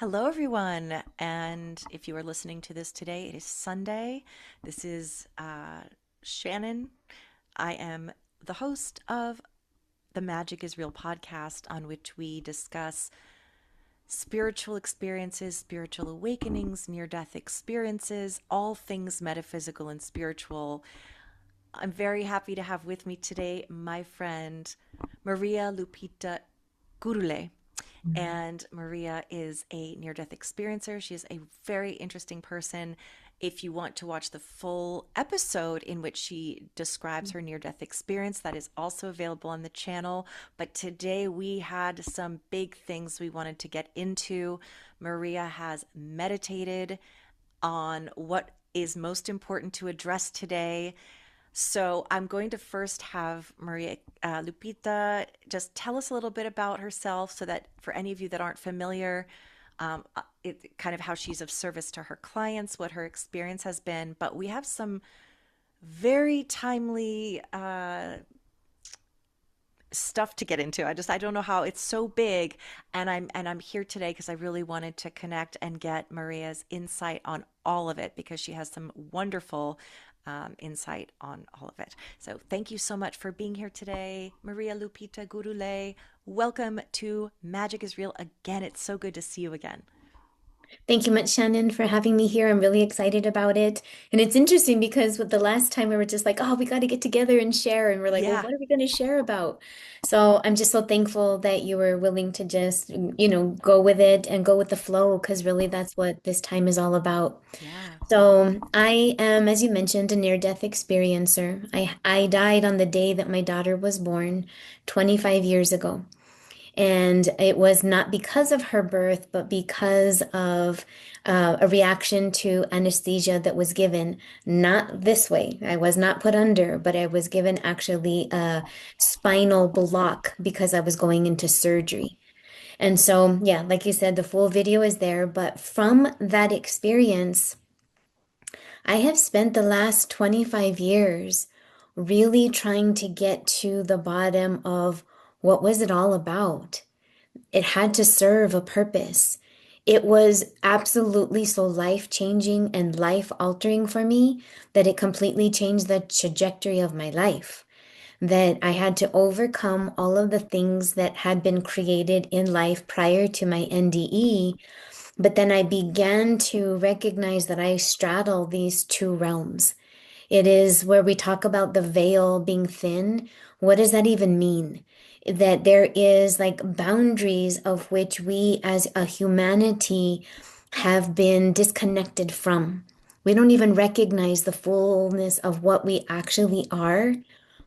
Hello, everyone. And if you are listening to this today, it is Sunday. This is Shannon. I am the host of the Magic is Real podcast, on which we discuss spiritual experiences, spiritual awakenings, near death experiences, all things metaphysical and spiritual. I'm very happy to have with me today my friend Maria Lupita Gurule. And Maria is a near death experiencer. She is a very interesting person. If you want to watch the full episode in which she describes her near death experience, that is also available on the channel. But today we had some big things we wanted to get into. Maria has meditated on what is most important to address today. So I'm going to first have Maria Lupita just tell us a little bit about herself so that for any of you that aren't familiar, kind of how she's of service to her clients, what her experience has been. But we have some very timely stuff to get into. I don't know how it's so big, and I'm here today because I really wanted to connect and get Maria's insight on all of it because she has some wonderful insight on all of it. So thank you so much for being here today, Maria Lupita Gurule. Welcome to Magic is Real again. It's so good to see you again. Thank you much, Shannon, for having me here. I'm really excited about it. And it's interesting because with the last time we were just like, oh, we got to get together and share. And we're like, well, Yeah, what are we going to share about? So I'm just so thankful that you were willing to just, go with it and go with the flow, because really that's what this time is all about. yeah. So I am, as you mentioned, a near-death experiencer. I died on the day that my daughter was born 25 years ago. And it was not because of her birth, but because of a reaction to anesthesia that was given. Not this way. I was not put under, but I was given actually a spinal block because I was going into surgery. And so, yeah, like you said, the full video is there. But from that experience, I have spent the last 25 years really trying to get to the bottom of what was it all about. It had to serve a purpose. It was absolutely so life-changing and life-altering for me that it completely changed the trajectory of my life. That I had to overcome all of the things that had been created in life prior to my NDE, but then I began to recognize that I straddle these two realms. It is where we talk about the veil being thin. What does that even mean? That there is like boundaries of which we as a humanity have been disconnected from. We don't even recognize the fullness of what we actually are.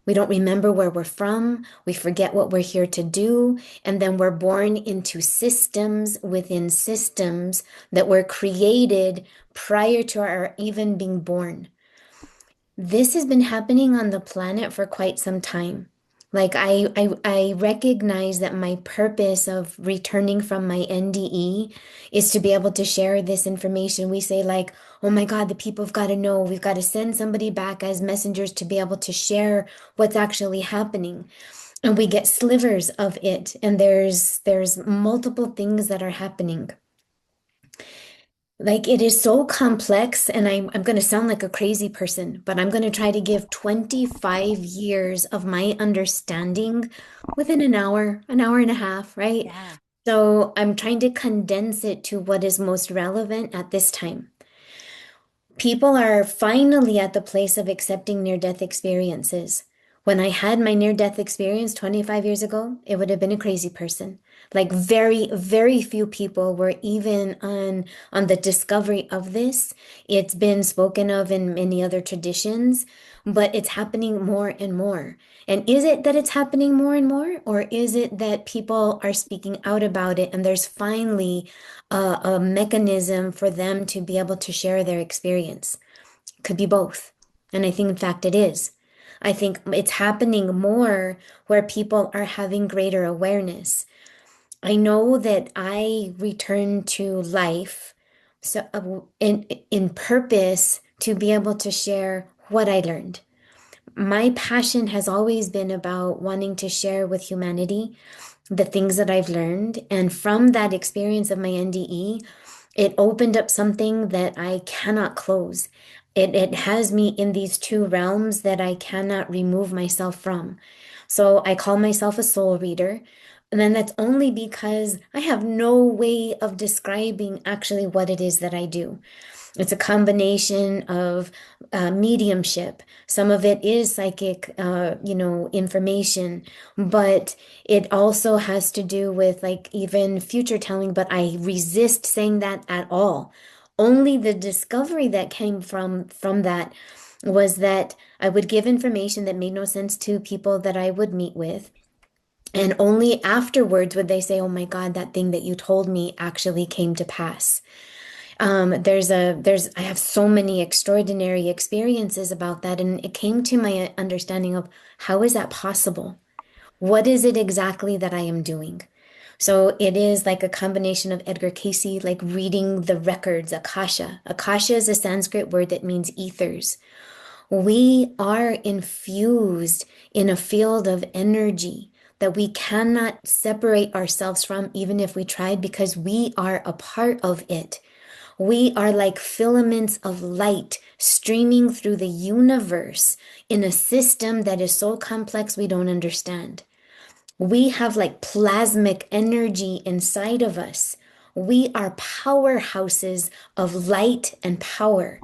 We don't remember where we're from. We forget what we're here to do. And then we're born into systems within systems that were created prior to our even being born. This has been happening on the planet for quite some time. Like I recognize that my purpose of returning from my NDE is to be able to share this information. We say like, oh my God, the people have got to know. We've got to send somebody back as messengers to be able to share what's actually happening. And we get slivers of it. And there's multiple things that are happening. Like it is so complex, and I'm going to sound like a crazy person, but I'm going to try to give 25 years of my understanding within an hour and a half, right? Yeah. So I'm trying to condense it to what is most relevant at this time. People are finally at the place of accepting near-death experiences. When I had my near-death experience 25 years ago, it would have been a crazy person. Like very, very few people were even on the discovery of this. It's been spoken of in many other traditions, but it's happening more and more. And is it that it's happening more and more, or is it that people are speaking out about it and there's finally a mechanism for them to be able to share their experience? Could be both. And I think, in fact, it is. I think it's happening more where people are having greater awareness. I know that I return to life so in purpose to be able to share what I learned. My passion has always been about wanting to share with humanity the things that I've learned. And from that experience of my NDE, it opened up something that I cannot close. It has me in these two realms that I cannot remove myself from. So I call myself a soul reader. And then that's only because I have no way of describing actually what it is that I do. It's a combination of mediumship. Some of it is psychic, information, but it also has to do with like even future telling. But I resist saying that at all. Only the discovery that came from that was that I would give information that made no sense to people that I would meet with. And only afterwards would they say, "Oh my God, that thing that you told me actually came to pass." I have so many extraordinary experiences about that, and it came to my understanding of how is that possible? What is it exactly that I am doing? So it is like a combination of Edgar Cayce, like reading the records, Akasha. Akasha is a Sanskrit word that means ethers. We are infused in a field of energy that we cannot separate ourselves from, even if we tried, because we are a part of it. We are like filaments of light streaming through the universe in a system that is so complex we don't understand. We have like plasmic energy inside of us. We are powerhouses of light and power.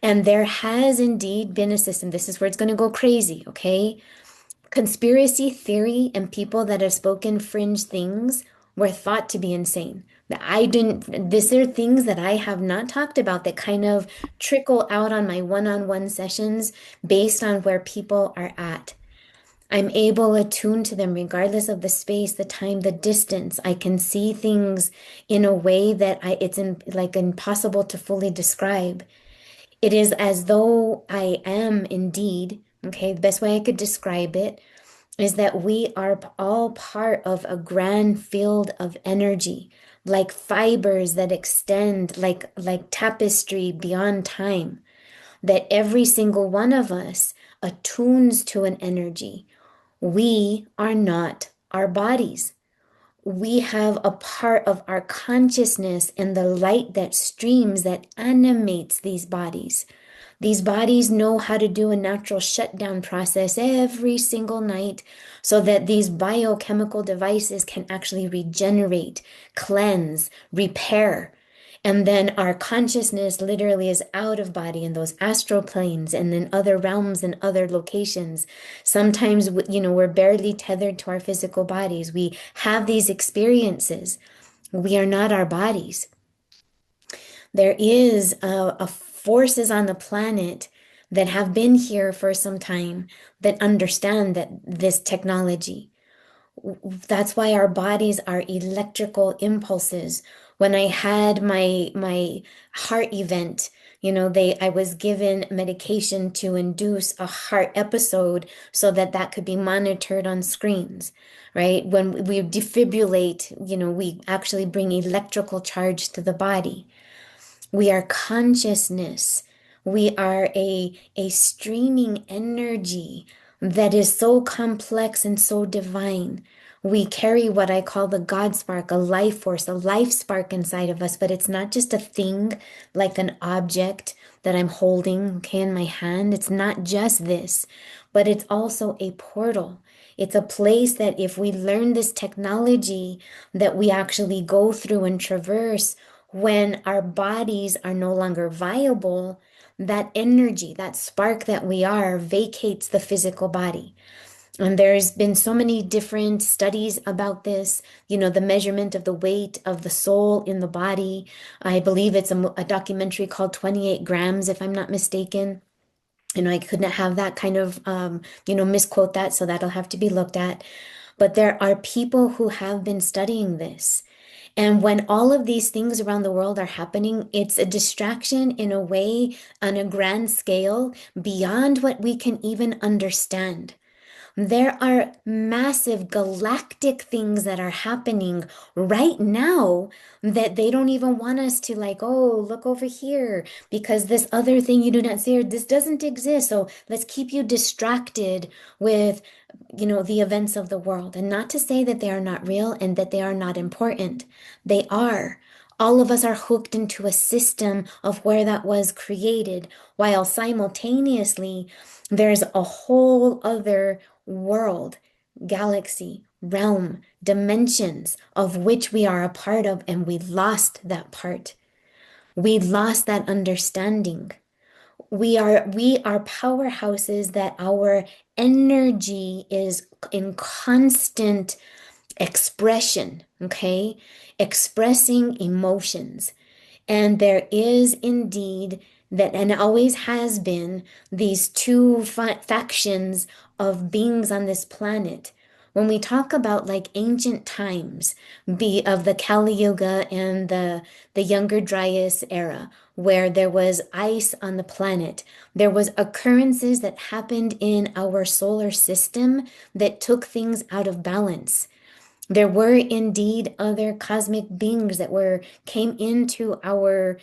And there has indeed been a system. This is where it's going to go crazy, okay? Conspiracy theory and people that have spoken fringe things were thought to be insane. That I didn't, these are things that I have not talked about that kind of trickle out on my one-on-one sessions based on where people are at. I'm able to attune to them regardless of the space, the time, the distance. I can see things in a way that like impossible to fully describe. It is as though I am indeed, okay, the best way I could describe it is that we are all part of a grand field of energy, like fibers that extend like tapestry beyond time, that every single one of us attunes to an energy. We are not our bodies. We have a part of our consciousness and the light that streams that animates these bodies. These bodies know how to do a natural shutdown process every single night so that these biochemical devices can actually regenerate, cleanse, repair. And then our consciousness literally is out of body in those astral planes and then other realms and other locations. Sometimes, we're barely tethered to our physical bodies. We have these experiences. We are not our bodies. There is a forces on the planet that have been here for some time that understand that this technology. That's why our bodies are electrical impulses. When I had my heart event, I was given medication to induce a heart episode so that that could be monitored on screens, right? When we defibrillate, we actually bring electrical charge to the body. We are consciousness. We are a streaming energy that is so complex and so divine. We carry what I call the God spark, a life force, a life spark inside of us, but it's not just a thing like an object that I'm holding, okay, in my hand. It's not just this, but it's also a portal. It's a place that if we learn this technology that we actually go through and traverse, when our bodies are no longer viable, that energy, that spark that we are, vacates the physical body. And there's been so many different studies about this, the measurement of the weight of the soul in the body. I believe it's a documentary called 28 grams, if I'm not mistaken. I couldn't have that kind of, misquote that, so that'll have to be looked at. But there are people who have been studying this. And when all of these things around the world are happening, it's a distraction in a way on a grand scale beyond what we can even understand. There are massive galactic things that are happening right now that they don't even want us to like, oh, look over here because this other thing you do not see or this doesn't exist. So let's keep you distracted with, the events of the world. And not to say that they are not real and that they are not important. They are. All of us are hooked into a system of where that was created, while simultaneously there's a whole other world, galaxy, realm, dimensions of which we are a part of, and we lost that part. We lost that understanding. We are powerhouses that our energy is in constant expression, okay? Expressing emotions. And there is indeed that, and always has been, these two factions of beings on this planet. When we talk about like ancient times, be of the Kali Yuga and the Younger Dryas era, where there was ice on the planet, there was occurrences that happened in our solar system that took things out of balance. There were indeed other cosmic beings that were came into our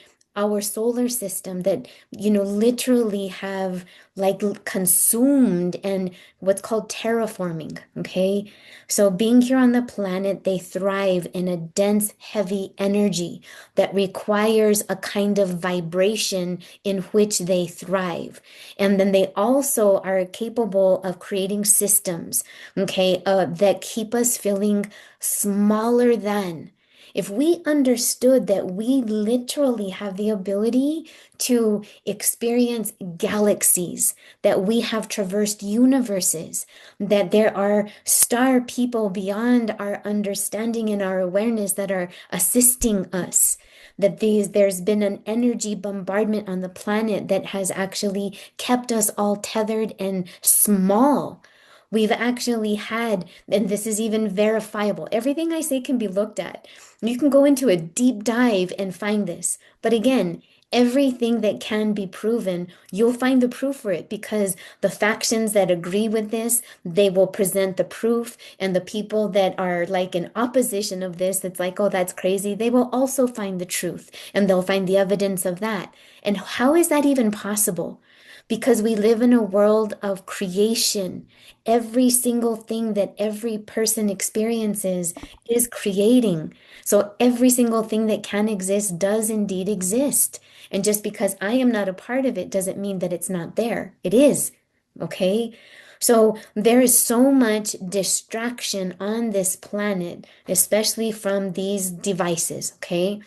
solar system that literally have like consumed and what's called terraforming, okay? So being here on the planet, they thrive in a dense, heavy energy that requires a kind of vibration in which they thrive. And then they also are capable of creating systems, okay, that keep us feeling smaller than. If we understood that we literally have the ability to experience galaxies, that we have traversed universes, that there are star people beyond our understanding and our awareness that are assisting us, that there's been an energy bombardment on the planet that has actually kept us all tethered and small. We've actually had, and this is even verifiable, everything I say can be looked at. You can go into a deep dive and find this. But again, everything that can be proven, you'll find the proof for it because the factions that agree with this, they will present the proof. And the people that are like in opposition of this, it's like, oh, that's crazy, they will also find the truth and they'll find the evidence of that. And how is that even possible? Because we live in a world of creation. Every single thing that every person experiences is creating. So every single thing that can exist does indeed exist. And just because I am not a part of it doesn't mean that it's not there. It is. Okay? So there is so much distraction on this planet, especially from these devices. Okay?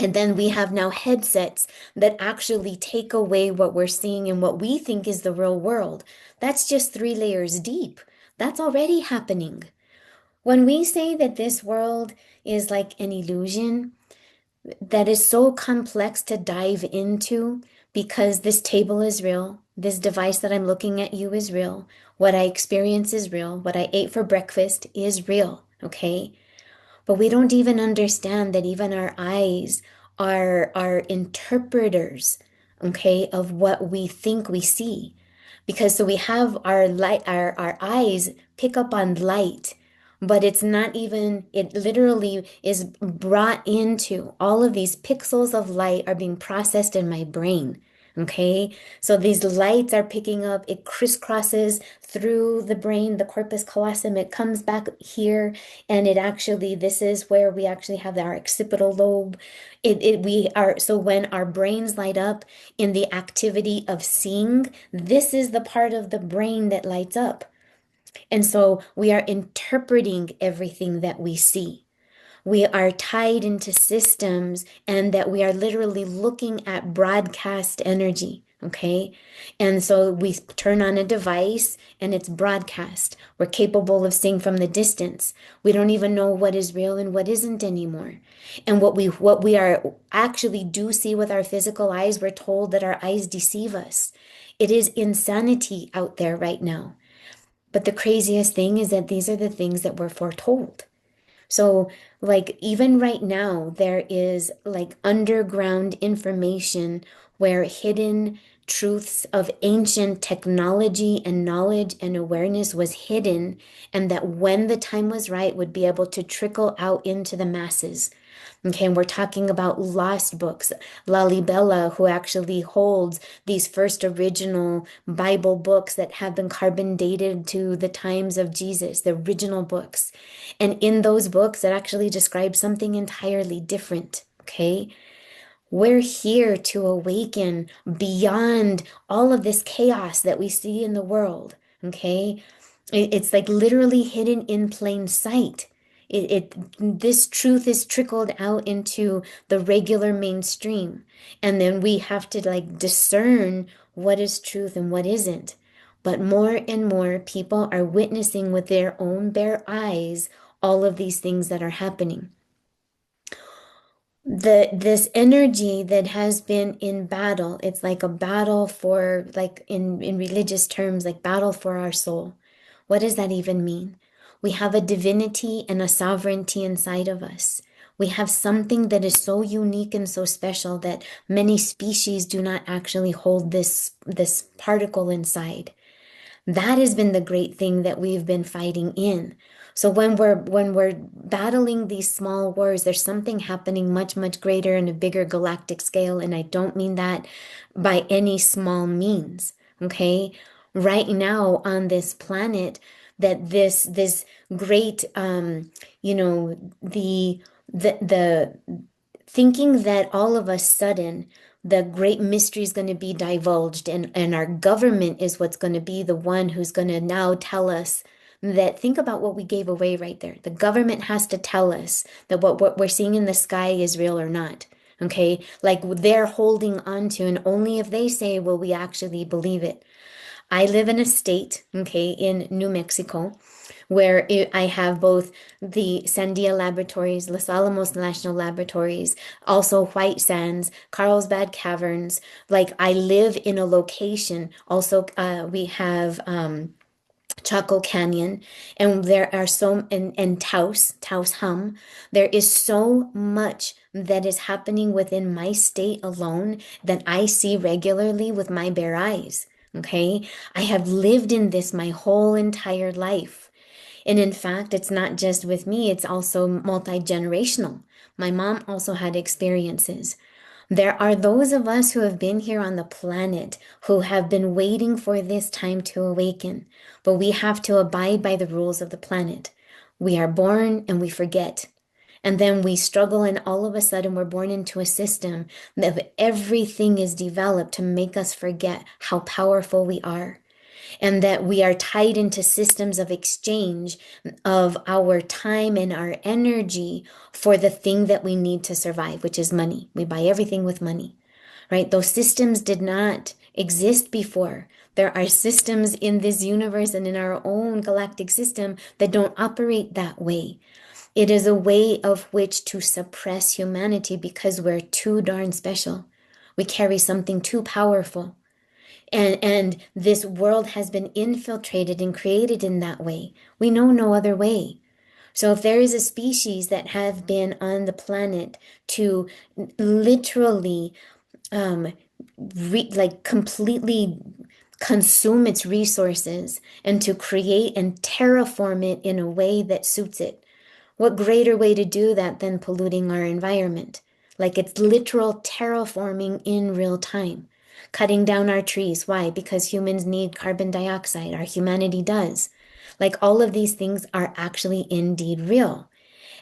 And then we have now headsets that actually take away what we're seeing and what we think is the real world. That's just 3 layers deep. That's already happening. When we say that this world is like an illusion that is so complex to dive into because this table is real, this device that I'm looking at you is real, what I experience is real, what I ate for breakfast is real, okay? But we don't even understand that even our eyes are interpreters, okay, of what we think we see. Because so we have our light, our eyes pick up on light, but it's not even, it literally is brought into all of these pixels of light are being processed in my brain. Okay, so these lights are picking up, it crisscrosses through the brain, the corpus callosum, it comes back here, and it actually, this is where we actually have our occipital lobe. We are, so when our brains light up in the activity of seeing, this is the part of the brain that lights up. And so we are interpreting everything that we see. We are tied into systems and that we are literally looking at broadcast energy. Okay. And so we turn on a device and it's broadcast. We're capable of seeing from the distance. We don't even know what is real and what isn't anymore. And what we are actually do see with our physical eyes, we're told that our eyes deceive us. It is insanity out there right now. But the craziest thing is that these are the things that we're foretold. So, like, even right now, there is like underground information where hidden truths of ancient technology and knowledge and awareness was hidden, and that when the time was right would be able to trickle out into the masses. Okay, and we're talking about lost books. Lalibela, who actually holds these first original Bible books that have been carbon dated to the times of Jesus, the original books. And in those books, it actually describes something entirely different. Okay, we're here to awaken beyond all of this chaos that we see in the world. Okay. It's like literally hidden in plain sight. This truth is trickled out into the regular mainstream. And then we have to like discern what is truth and what isn't. But more and more people are witnessing with their own bare eyes all of these things that are happening. This energy that has been in battle, it's like a battle for, like in religious terms, like battle for our soul. What does that even mean? We have a divinity and a sovereignty inside of us. We have something that is so unique and so special that many species do not actually hold this particle inside. That has been the great thing that we've been fighting in. So when we're battling these small wars, there's something happening much, much greater in a bigger galactic scale. And I don't mean that by any small means. Okay. Right now on this planet, that this great you know, the thinking that all of a sudden the great mystery is going to be divulged, and our government is what's going to be the one who's going to now tell us that. Think about what we gave away right there. The government has to tell us that what we're seeing in the sky is real or not. Okay, like they're holding on to, and only if they say will we actually believe it. I live in a state, okay, in New Mexico, where I have both the Sandia Laboratories, Los Alamos National Laboratories, also White Sands, Carlsbad Caverns. Like I live in a location. Also, we have Chaco Canyon, and there are so and Taos Hum. There is so much that is happening within my state alone that I see regularly with my bare eyes. Okay, I have lived in this my whole entire life. And in fact, it's not just with me, it's also multi-generational. My mom also had experiences. There are those of us who have been here on the planet who have been waiting for this time to awaken, but we have to abide by the rules of the planet. We are born and we forget. And then we struggle, and all of a sudden, we're born into a system that everything is developed to make us forget how powerful we are, and that we are tied into systems of exchange of our time and our energy for the thing that we need to survive, which is money. We buy everything with money, right? Those systems did not exist before. There are systems in this universe and in our own galactic system that don't operate that way. It is a way of which to suppress humanity because we're too darn special. We carry something too powerful. And this world has been infiltrated and created in that way. We know no other way. So if there is a species that have been on the planet to literally like completely consume its resources and to create and terraform it in a way that suits it, what greater way to do that than polluting our environment? Like it's literal terraforming in real time. Cutting down our trees. Why? Because humans need carbon dioxide. Our humanity does. Like all of these things are actually indeed real.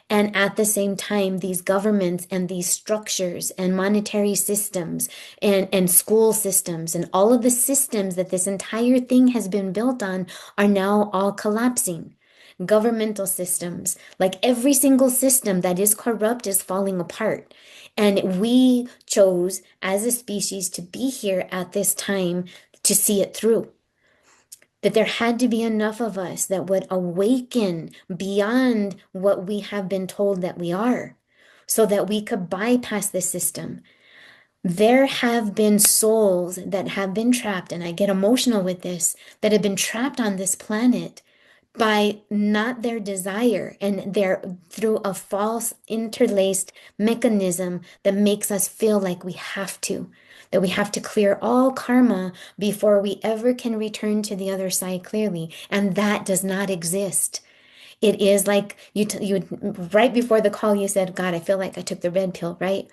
And at the same time, these governments and these structures and monetary systems and school systems and all of the systems that this entire thing has been built on are now all collapsing. Governmental systems, like every single system that is corrupt is falling apart. And we chose as a species to be here at this time to see it through. That there had to be enough of us that would awaken beyond what we have been told that we are, so that we could bypass this system. There have been souls that have been trapped, and I get emotional with this, that have been trapped on this planet by not their desire, and they're through a false interlaced mechanism that makes us feel like we have to. that we have to clear all karma before we ever can return to the other side clearly. And that does not exist. It is like you right before the call, you said, God, I feel like I took the red pill, right?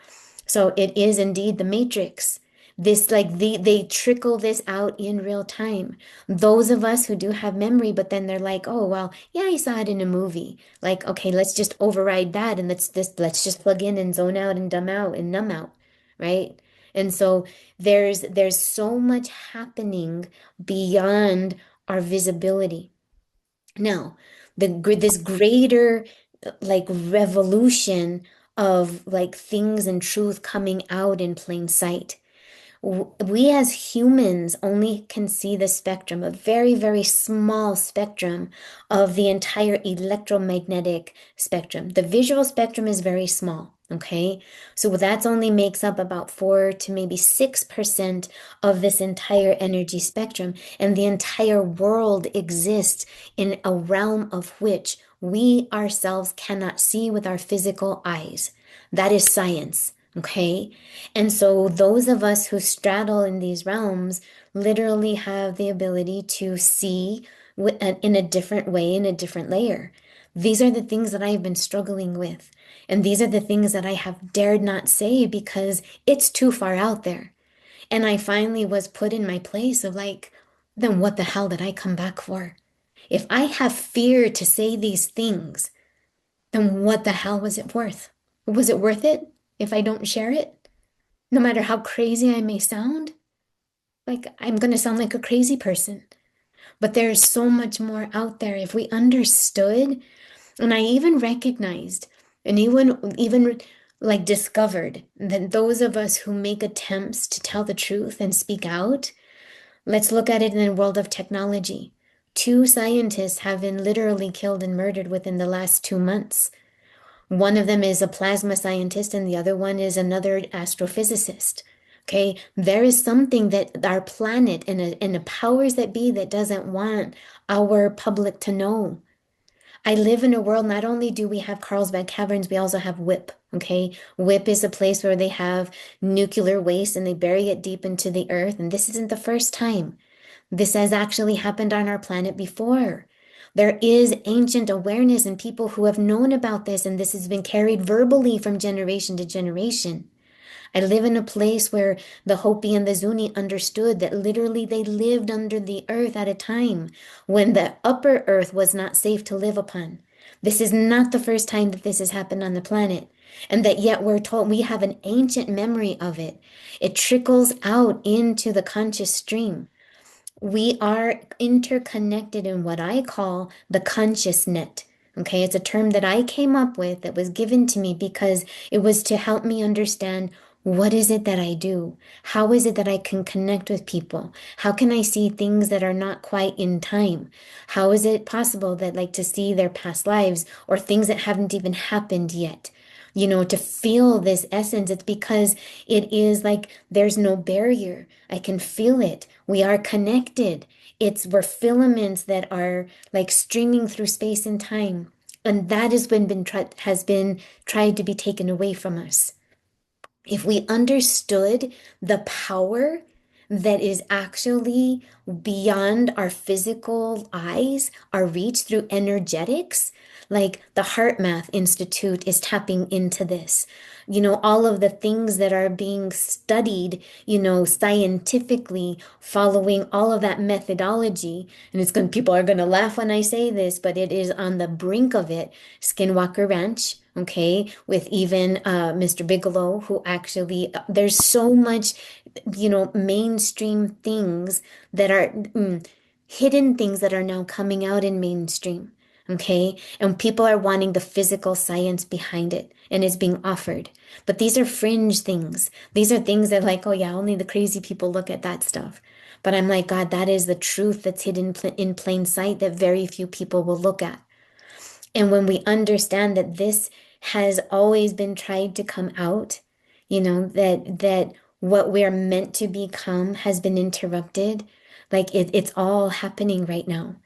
So it is indeed the matrix. This like they trickle this out in real time. Those of us who do have memory, but then they're like, oh well, yeah, I saw it in a movie. Like, okay, let's just override that and let's just plug in and zone out and dumb out and numb out, right? And so there's so much happening beyond our visibility. Now, this greater like revolution of like things and truth coming out in plain sight. We as humans only can see the spectrum, a very, very small spectrum of the entire electromagnetic spectrum. The visual spectrum is very small, okay? So that's only makes up about 4 to maybe 6% of this entire energy spectrum. And the entire world exists in a realm of which we ourselves cannot see with our physical eyes. That is science. Okay. And so those of us who straddle in these realms literally have the ability to see in a different way, in a different layer. These are the things that I've been struggling with. And these are the things that I have dared not say because it's too far out there. And I finally was put in my place of like, then what the hell did I come back for? If I have fear to say these things, then what the hell was it worth? Was it worth it if I don't share it? No matter how crazy I may sound, like I'm going to sound like a crazy person. But there's so much more out there if we understood. And I even recognized and even like discovered that those of us who make attempts to tell the truth and speak out, let's look at it in the world of technology. 2 scientists have been literally killed and murdered within the last 2 months. One of them is a plasma scientist, and the other one is another astrophysicist. Okay, there is something that our planet and the powers that be that doesn't want our public to know. I live in a world, not only do we have Carlsbad Caverns, we also have WIP. Okay, WIP is a place where they have nuclear waste and they bury it deep into the earth. And this isn't the first time. This has actually happened on our planet before. There is ancient awareness and people who have known about this, and this has been carried verbally from generation to generation. I live in a place where the Hopi and the Zuni understood that literally they lived under the earth at a time when the upper earth was not safe to live upon. This is not the first time that this has happened on the planet, and that yet we're told we have an ancient memory of it. It trickles out into the conscious stream. We are interconnected in what I call the conscious net. Okay, it's a term that I came up with that was given to me because it was to help me understand what is it that I do? How is it that I can connect with people? How can I see things that are not quite in time? How is it possible that like to see their past lives or things that haven't even happened yet? To feel this essence, it's because it is like there's no barrier. I can feel it. We are connected. We're filaments that are like streaming through space and time. And that has been tried to be taken away from us. If we understood the power that is actually beyond our physical eyes, our reach through energetics, like the Heart Math Institute is tapping into this. All of the things that are being studied, scientifically following all of that methodology. And people are going to laugh when I say this, but it is on the brink of it. Skinwalker Ranch, okay, with even Mr. Bigelow, who actually, there's so much, mainstream things that are hidden things that are now coming out in mainstream. Okay. And people are wanting the physical science behind it and it's being offered. But these are fringe things. These are things that, like, oh, yeah, only the crazy people look at that stuff. But I'm like, God, that is the truth that's hidden in plain sight that very few people will look at. And when we understand that this has always been tried to come out, that what we're meant to become has been interrupted, like it's all happening right now.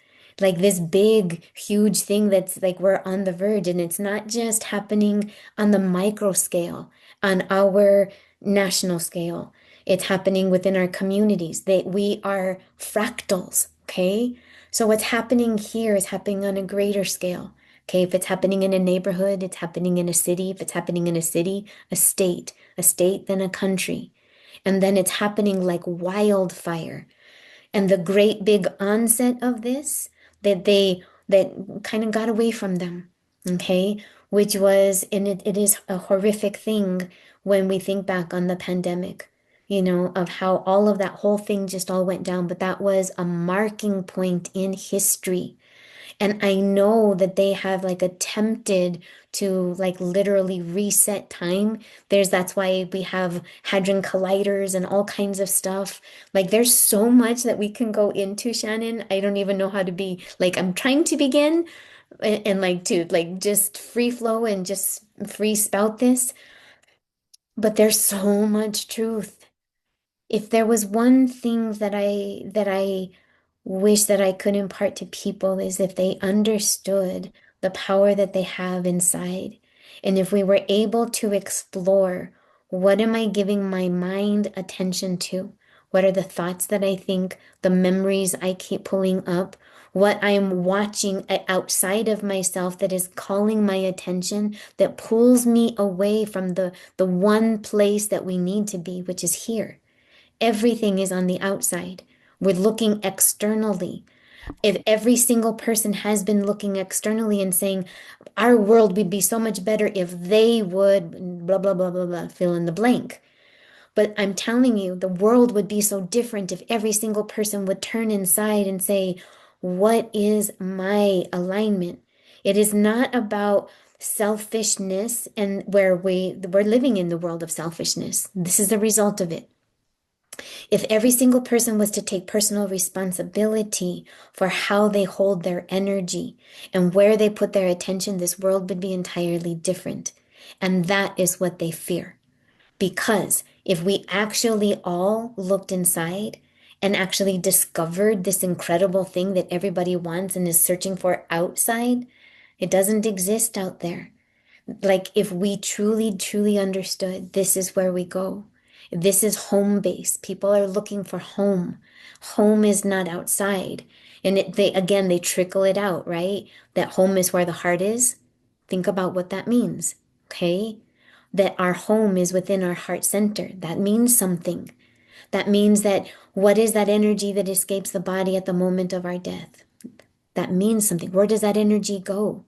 Like this big, huge thing that's like we're on the verge, and it's not just happening on the micro scale, on our national scale. It's happening within our communities. We are fractals, okay? So what's happening here is happening on a greater scale. Okay, if it's happening in a neighborhood, it's happening in a city. If it's happening in a city, a state, then a country. And then it's happening like wildfire. And the great big onset of this that kind of got away from them, okay, which was, and it is a horrific thing when we think back on the pandemic, of how all of that whole thing just all went down. But that was a marking point in history, and I know that they have like attempted to like literally reset time. That's why we have hadron colliders and all kinds of stuff. Like there's so much that we can go into, Shannon. I don't even know how to be like, I'm trying to begin and like to like just free flow and just free spout this. But there's so much truth. If there was one thing that I wish that I could impart to people is if they understood the power that they have inside. And if we were able to explore, what am I giving my mind attention to? What are the thoughts that I think, the memories I keep pulling up, what I'm watching outside of myself that is calling my attention, that pulls me away from the one place that we need to be, which is here. Everything is on the outside. We're looking externally. If every single person has been looking externally and saying, our world would be so much better if they would, blah, blah, blah, blah, blah, fill in the blank. But I'm telling you, the world would be so different if every single person would turn inside and say, what is my alignment? It is not about selfishness and where we're living in the world of selfishness. This is the result of it. If every single person was to take personal responsibility for how they hold their energy and where they put their attention, this world would be entirely different. And that is what they fear. Because if we actually all looked inside and actually discovered this incredible thing that everybody wants and is searching for outside, it doesn't exist out there. Like if we truly, truly understood, this is where we go. This is home base. People are looking for home. Home is not outside. And they trickle it out, right? That home is where the heart is. Think about what that means, okay? That our home is within our heart center. That means something. That means that what is that energy that escapes the body at the moment of our death? That means something. Where does that energy go?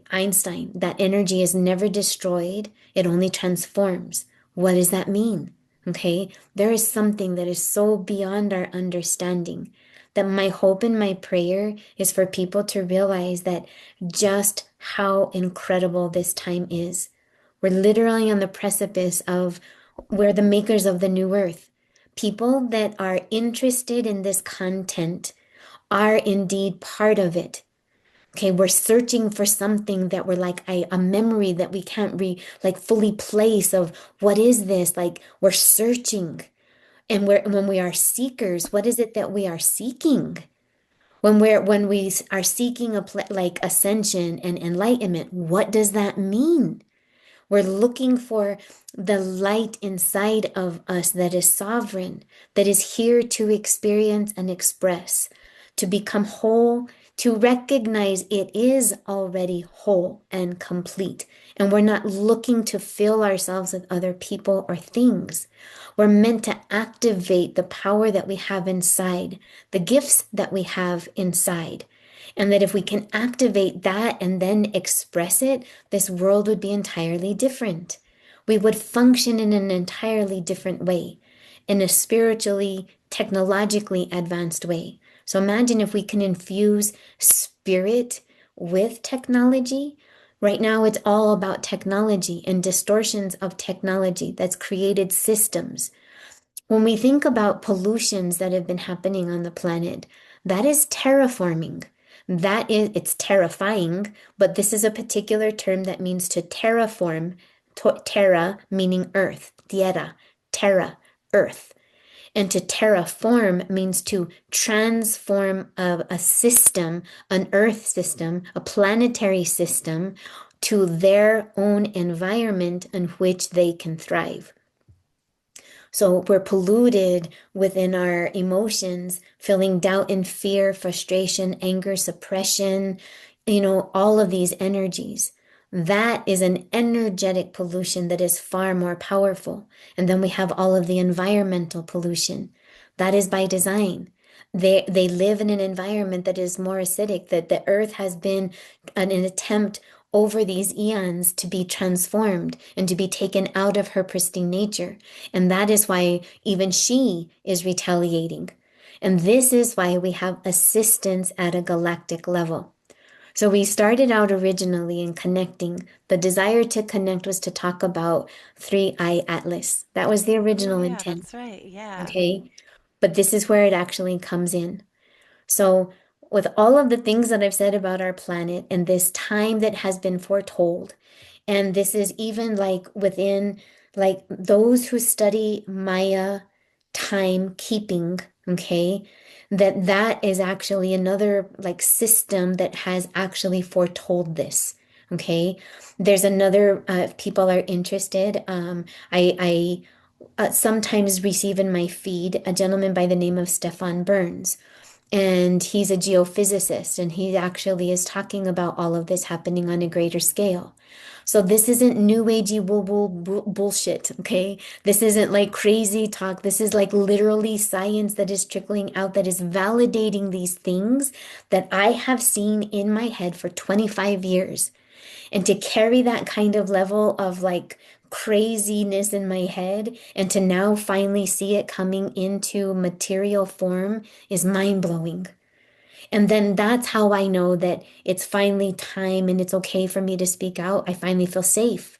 Einstein, that energy is never destroyed, it only transforms. What does that mean? Okay, there is something that is so beyond our understanding that my hope and my prayer is for people to realize that just how incredible this time is. We're literally on the precipice of we're the makers of the new earth. People that are interested in this content are indeed part of it. Okay, we're searching for something that we're like a memory that we can't like fully place of what is this? Like we're searching. And when we are seekers, what is it that we are seeking? When we are seeking like ascension and enlightenment, what does that mean? We're looking for the light inside of us that is sovereign, that is here to experience and express, to become whole, to recognize it is already whole and complete. And we're not looking to fill ourselves with other people or things. We're meant to activate the power that we have inside, the gifts that we have inside. And that if we can activate that and then express it, this world would be entirely different. We would function in an entirely different way, in a spiritually, technologically advanced way. So imagine if we can infuse spirit with technology. Right now, it's all about technology and distortions of technology that's created systems. When we think about pollutions that have been happening on the planet, that is terraforming. It's terrifying, but this is a particular term that means to terraform, terra meaning earth, tierra, terra, earth. And to terraform means to transform a system, an earth system, a planetary system to their own environment in which they can thrive. So we're polluted within our emotions, feeling doubt and fear, frustration, anger, suppression, all of these energies. That is an energetic pollution that is far more powerful. And then we have all of the environmental pollution. That is by design. They live in an environment that is more acidic, that the earth has been an attempt over these eons to be transformed and to be taken out of her pristine nature. And that is why even she is retaliating. And this is why we have assistance at a galactic level. So we started out originally in connecting. The desire to connect was to talk about Three Eye Atlas. That was the original Yeah, intent. that's right. Yeah. Okay. But this is where it actually comes in. So, with all of the things that I've said about our planet and this time that has been foretold, and this is even like within like those who study Maya timekeeping, okay, that is actually another like system that has actually foretold this. Okay, there's another if people are interested. I sometimes receive in my feed a gentleman by the name of Stefan Burns, and he's a geophysicist, and he actually is talking about all of this happening on a greater scale. So this isn't new agey woo-woo bullshit, okay? This isn't like crazy talk. This is like literally science that is trickling out, that is validating these things that I have seen in my head for 25 years. And to carry that kind of level of like craziness in my head and to now finally see it coming into material form is mind blowing. And then that's how I know that it's finally time and it's okay for me to speak out. I finally feel safe.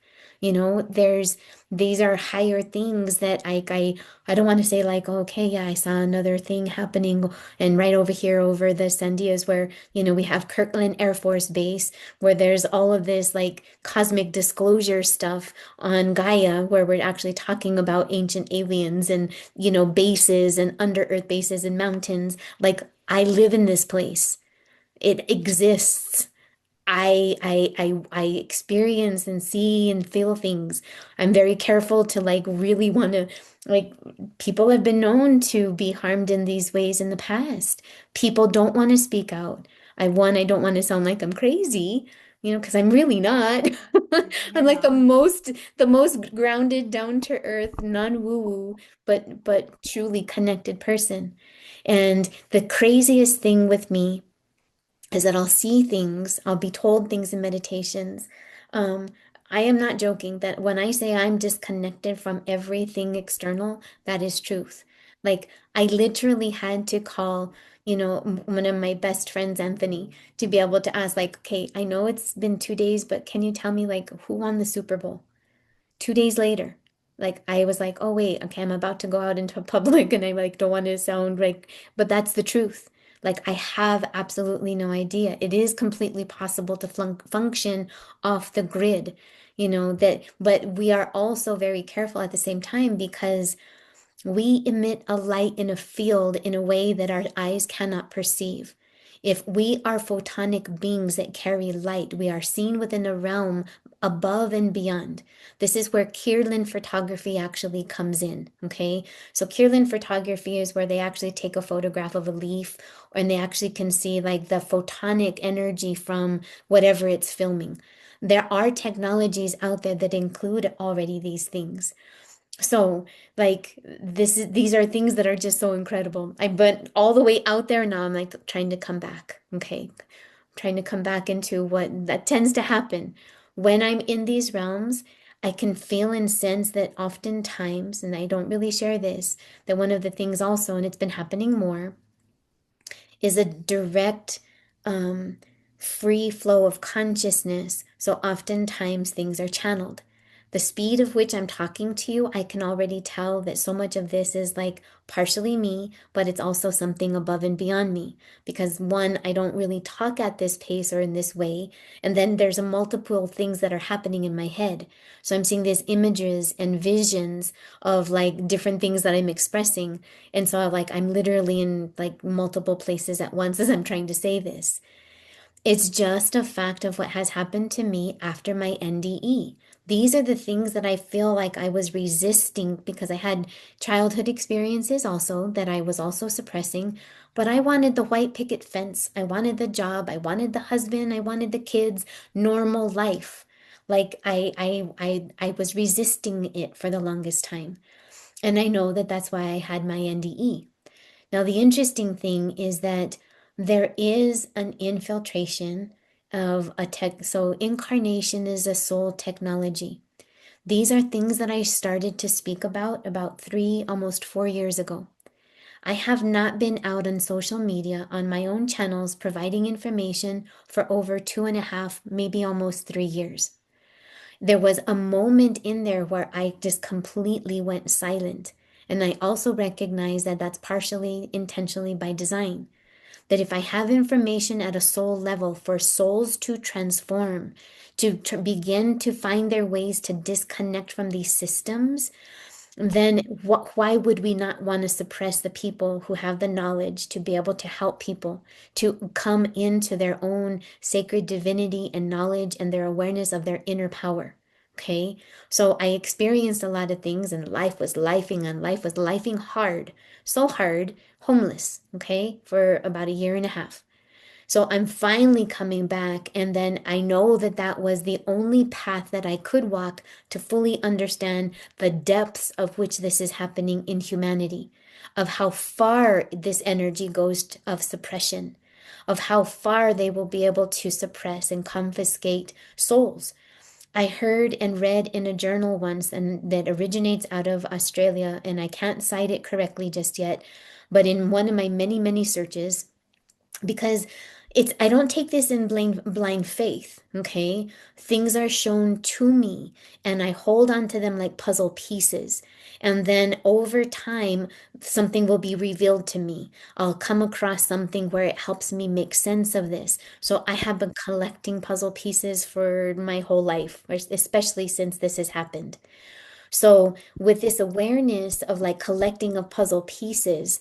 There's these are higher things that I don't want to say like, okay, yeah, I saw another thing happening and right over here over the Sandias where, we have Kirkland Air Force Base where there's all of this like cosmic disclosure stuff on Gaia where we're actually talking about ancient aliens and, bases and under earth bases and mountains. Like I live in this place. It exists. I experience and see and feel things. I'm very careful to like really want to like people have been known to be harmed in these ways in the past. People don't want to speak out. I don't want to sound like I'm crazy, because I'm really not. I'm like Yeah. the most grounded, down to earth, non-woo-woo, but truly connected person. And the craziest thing with me is that I'll see things, I'll be told things in meditations. Um, I am not joking that when I say I'm disconnected from everything external, that is truth. Like I literally had to call, one of my best friends, Anthony, to be able to ask, like, okay, I know it's been 2 days, but can you tell me like who won the Super Bowl? 2 days later, like I was like, oh wait, okay, I'm about to go out into public and I like don't want to sound like, but that's the truth. Like I have absolutely no idea. It is completely possible to function off the grid, but we are also very careful at the same time because we emit a light in a field in a way that our eyes cannot perceive. If we are photonic beings that carry light, we are seen within a realm above and beyond. This is where Kirlian photography actually comes in. Okay. So, Kirlian photography is where they actually take a photograph of a leaf and they actually can see like the photonic energy from whatever it's filming. There are technologies out there that include already these things. So, like these are things that are just so incredible. I went all the way out there now. I'm like trying to come back. Okay. Trying to come back into what that tends to happen. When I'm in these realms, I can feel and sense that oftentimes, and I don't really share this, that one of the things also, and it's been happening more, is a direct um, free flow of consciousness. So oftentimes things are channeled. The speed of which I'm talking to you, I can already tell that so much of this is like partially me, but it's also something above and beyond me. Because one, I don't really talk at this pace or in this way. And then there's a multiple things that are happening in my head. So I'm seeing these images and visions of like different things that I'm expressing. And so like I'm literally in like multiple places at once as I'm trying to say this. It's just a fact of what has happened to me after my NDE. These are the things that I feel like I was resisting because I had childhood experiences also that I was also suppressing. But I wanted the white picket fence. I wanted the job. I wanted the husband. I wanted the kids, normal life. Like I was resisting it for the longest time. And I know that that's why I had my NDE. Now, the interesting thing is that there is an infiltration of a tech. So, incarnation is a soul technology. These are things that I started to speak about 3, almost 4 years ago. I have not been out on social media on my own channels providing information for over 2.5, maybe almost 3 years. There was a moment in there where I just completely went silent. And I also recognize that that's partially intentionally by design. That if I have information at a soul level for souls to transform, to begin to find their ways to disconnect from these systems, then why would we not want to suppress the people who have the knowledge to be able to help people to come into their own sacred divinity and knowledge and their awareness of their inner power? Okay, so I experienced a lot of things, and life was lifing, and life was lifing hard, so hard, homeless, okay, for about a year and a half. So I'm finally coming back. And then I know that that was the only path that I could walk to fully understand the depths of which this is happening in humanity, of how far this energy goes of suppression, of how far they will be able to suppress and confiscate souls. I heard and read in a journal once, and that originates out of Australia, and I can't cite it correctly just yet, but in one of my many, many searches, because I don't take this in blind faith, okay? Things are shown to me and I hold on to them like puzzle pieces. And then over time, something will be revealed to me. I'll come across something where it helps me make sense of this. So I have been collecting puzzle pieces for my whole life, especially since this has happened. So with this awareness of like collecting of puzzle pieces,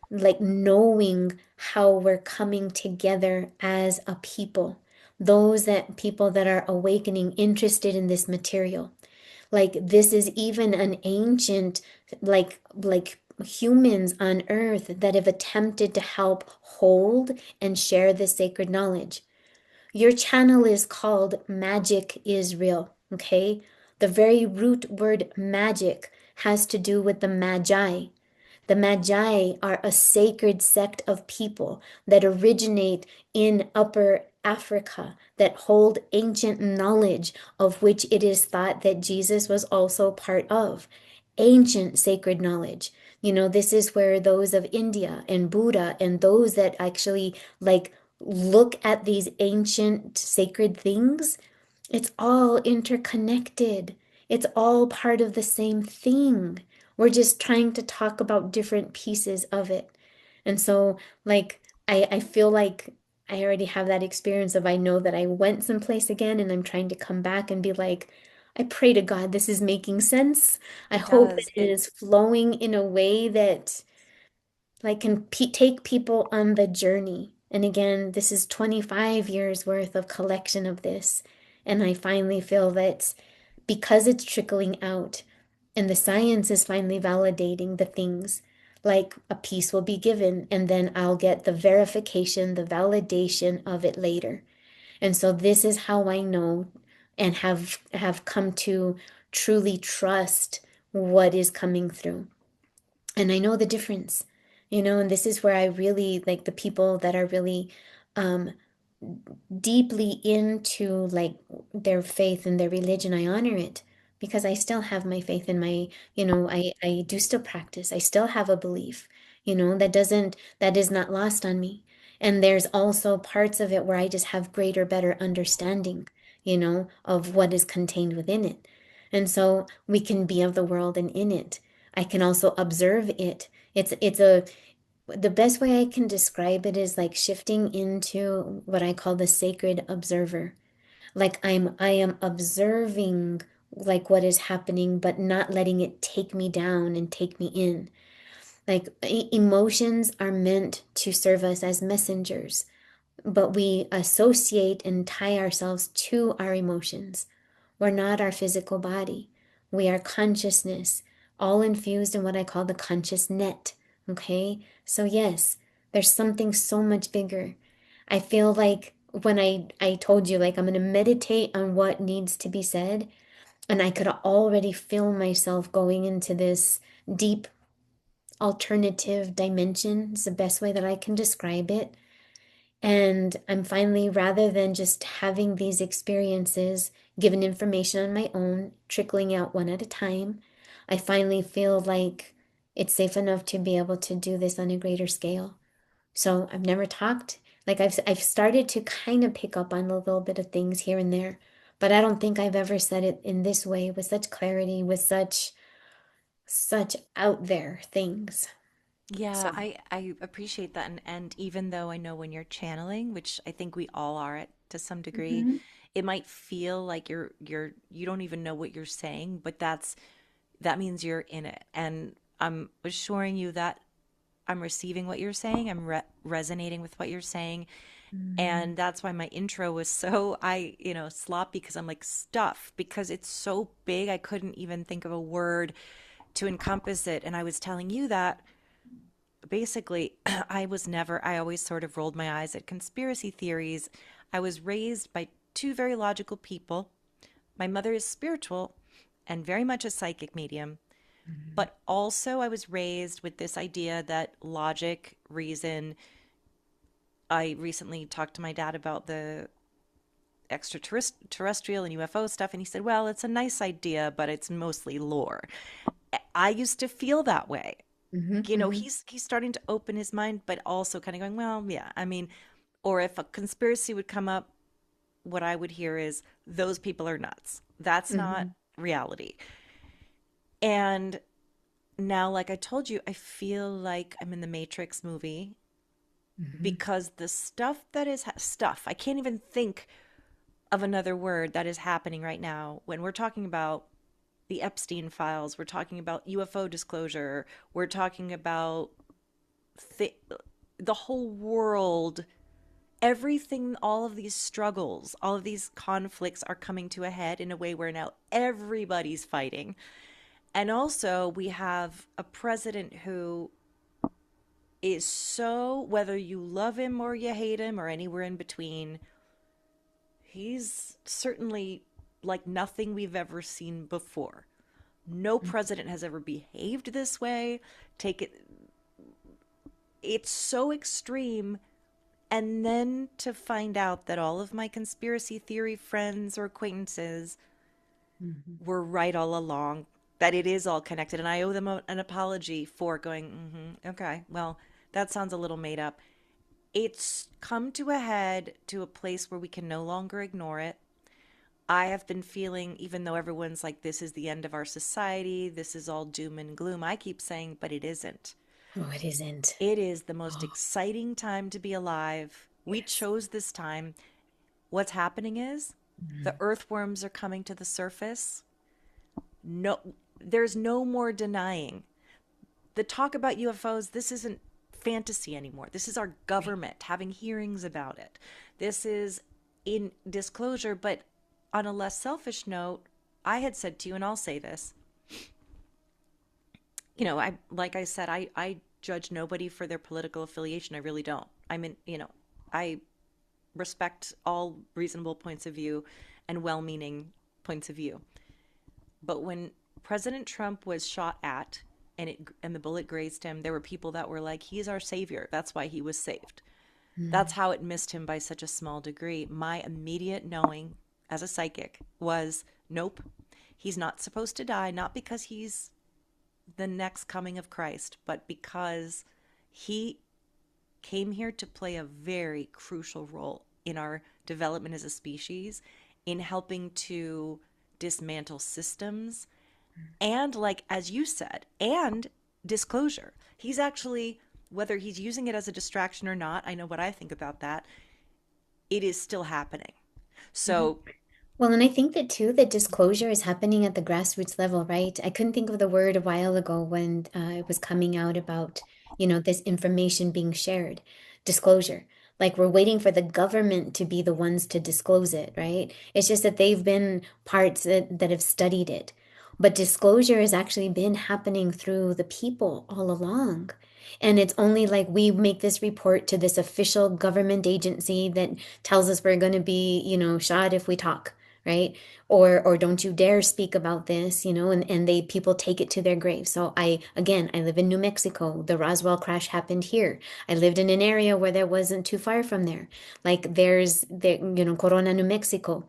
like knowing how we're coming together as a people, those that people that are awakening, interested in this material. Like this is even an ancient, like humans on earth that have attempted to help hold and share this sacred knowledge. Your channel is called Magic is Real, okay? The very root word magic has to do with the Magi. The Magi are a sacred sect of people that originate in Upper Africa that hold ancient knowledge of which it is thought that Jesus was also part of. Ancient sacred knowledge. You know, this is where those of India and Buddha and those that actually like look at these ancient sacred things, it's all interconnected. It's all part of the same thing. We're just trying to talk about different pieces of it. And so, like, I feel like I already have that experience of I know that I went someplace again and I'm trying to come back and be like, I pray to God this is making sense. I It hope that does. it is flowing in a way that like can take people on the journey. And again, this is 25 years worth of collection of this. And I finally feel that because it's trickling out and the science is finally validating the things, like a piece will be given, and then I'll get the verification, the validation of it later. And so this is how I know and have come to truly trust what is coming through. And I know the difference, and this is where I really like the people that are really um, deeply into like their faith and their religion. I honor it because I still have my faith in my, I do still practice. I still have a belief, that is not lost on me. And there's also parts of it where I just have greater, better understanding, of what is contained within it. And so we can be of the world and in it. I can also observe it. The best way I can describe it is like shifting into what I call the sacred observer. Like I am observing like what is happening, but not letting it take me down and take me in. Like emotions are meant to serve us as messengers. but we associate and tie ourselves to our emotions. We're not our physical body. We are consciousness, all infused in what I call the conscious net. Okay? So, yes, there's something so much bigger. I feel like when I told you, like, I'm going to meditate on what needs to be said, and I could already feel myself going into this deep alternative dimension, is the best way that I can describe it. And I'm finally, rather than just having these experiences, given information on my own, trickling out one at a time, I finally feel like it's safe enough to be able to do this on a greater scale. So I've never talked, like I've started to kind of pick up on a little bit of things here and there, but I don't think I've ever said it in this way with such clarity, with such out there things. Yeah, So, I appreciate that. And even though I know when you're channeling, which I think we all are at to some degree, mhm, it might feel like you don't even know what you're saying, but that means you're in it. And I'm assuring you that I'm receiving what you're saying. I'm resonating with what you're saying. mhm, And that's why my intro was so sloppy because I'm like stuff because it's so big I couldn't even think of a word to encompass it. And I was telling you that basically I always sort of rolled my eyes at conspiracy theories. I was raised by two very logical people. My mother is spiritual and very much a psychic medium, mhm, but also I was raised with this idea that logic, reason. I recently talked to my dad about the extraterrestrial and UFO stuff, and he said, well, it's a nice idea, but it's mostly lore. I used to feel that way. mhm, You know, mhm, he's starting to open his mind, but also kind of going, well, yeah, I mean, or if a conspiracy would come up, what I would hear is those people are nuts. That's not mhm, reality. And now, like I told you, I feel like I'm in the Matrix movie mhm, because the stuff that is stuff, I can't even think of another word that is happening right now when we're talking about the Epstein files, we're talking about UFO disclosure, we're talking about th- the whole world, everything, all of these struggles, all of these conflicts are coming to a head in a way where now everybody's fighting. And also, we have a president who is so, whether you love him or you hate him or anywhere in between, he's certainly like nothing we've ever seen before. No president has ever behaved this way. Take it, it's so extreme. And then to find out that all of my conspiracy theory friends or acquaintances mhm, were right all along, that it is all connected. And I owe them an apology for going, okay, well, that sounds a little made up. It's come to a head to a place where we can no longer ignore it. I have been feeling, even though everyone's like, this is the end of our society, this is all doom and gloom, I keep saying, but it isn't. oh, it isn't. It is the most Oh, exciting time to be alive. We yes. chose this time. What's happening is the Mhm, earthworms are coming to the surface. No, there's no more denying. The talk about UFOs, this isn't fantasy anymore. This is our right. government having hearings about it. This is in disclosure, but on a less selfish note, I had said to you, and I'll say this, I like I said, I judge nobody for their political affiliation. I really don't. I mean, I respect all reasonable points of view and well-meaning points of view. But when President Trump was shot at and the bullet grazed him, there were people that were like, he's our savior. That's why he was saved. That's Mm, how it missed him by such a small degree. My immediate knowing as a psychic was nope, he's not supposed to die, not because he's the next coming of Christ, but because he came here to play a very crucial role in our development as a species, in helping to dismantle systems, and, like, as you said, and disclosure. He's actually, whether he's using it as a distraction or not, I know what I think about that, it is still happening. mhm. So, Well, and I think that too, that disclosure is happening at the grassroots level, right? I couldn't think of the word a while ago when it was coming out about, this information being shared. Disclosure. like we're waiting for the government to be the ones to disclose it, right? It's just that they've been parts that have studied it. But disclosure has actually been happening through the people all along. And it's only like we make this report to this official government agency that tells us we're going to be, shot if we talk, right? Or don't you dare speak about this, and they people take it to their grave. So I live in New Mexico. The Roswell crash happened here. I lived in an area where there wasn't too far from there. Like Corona, New Mexico.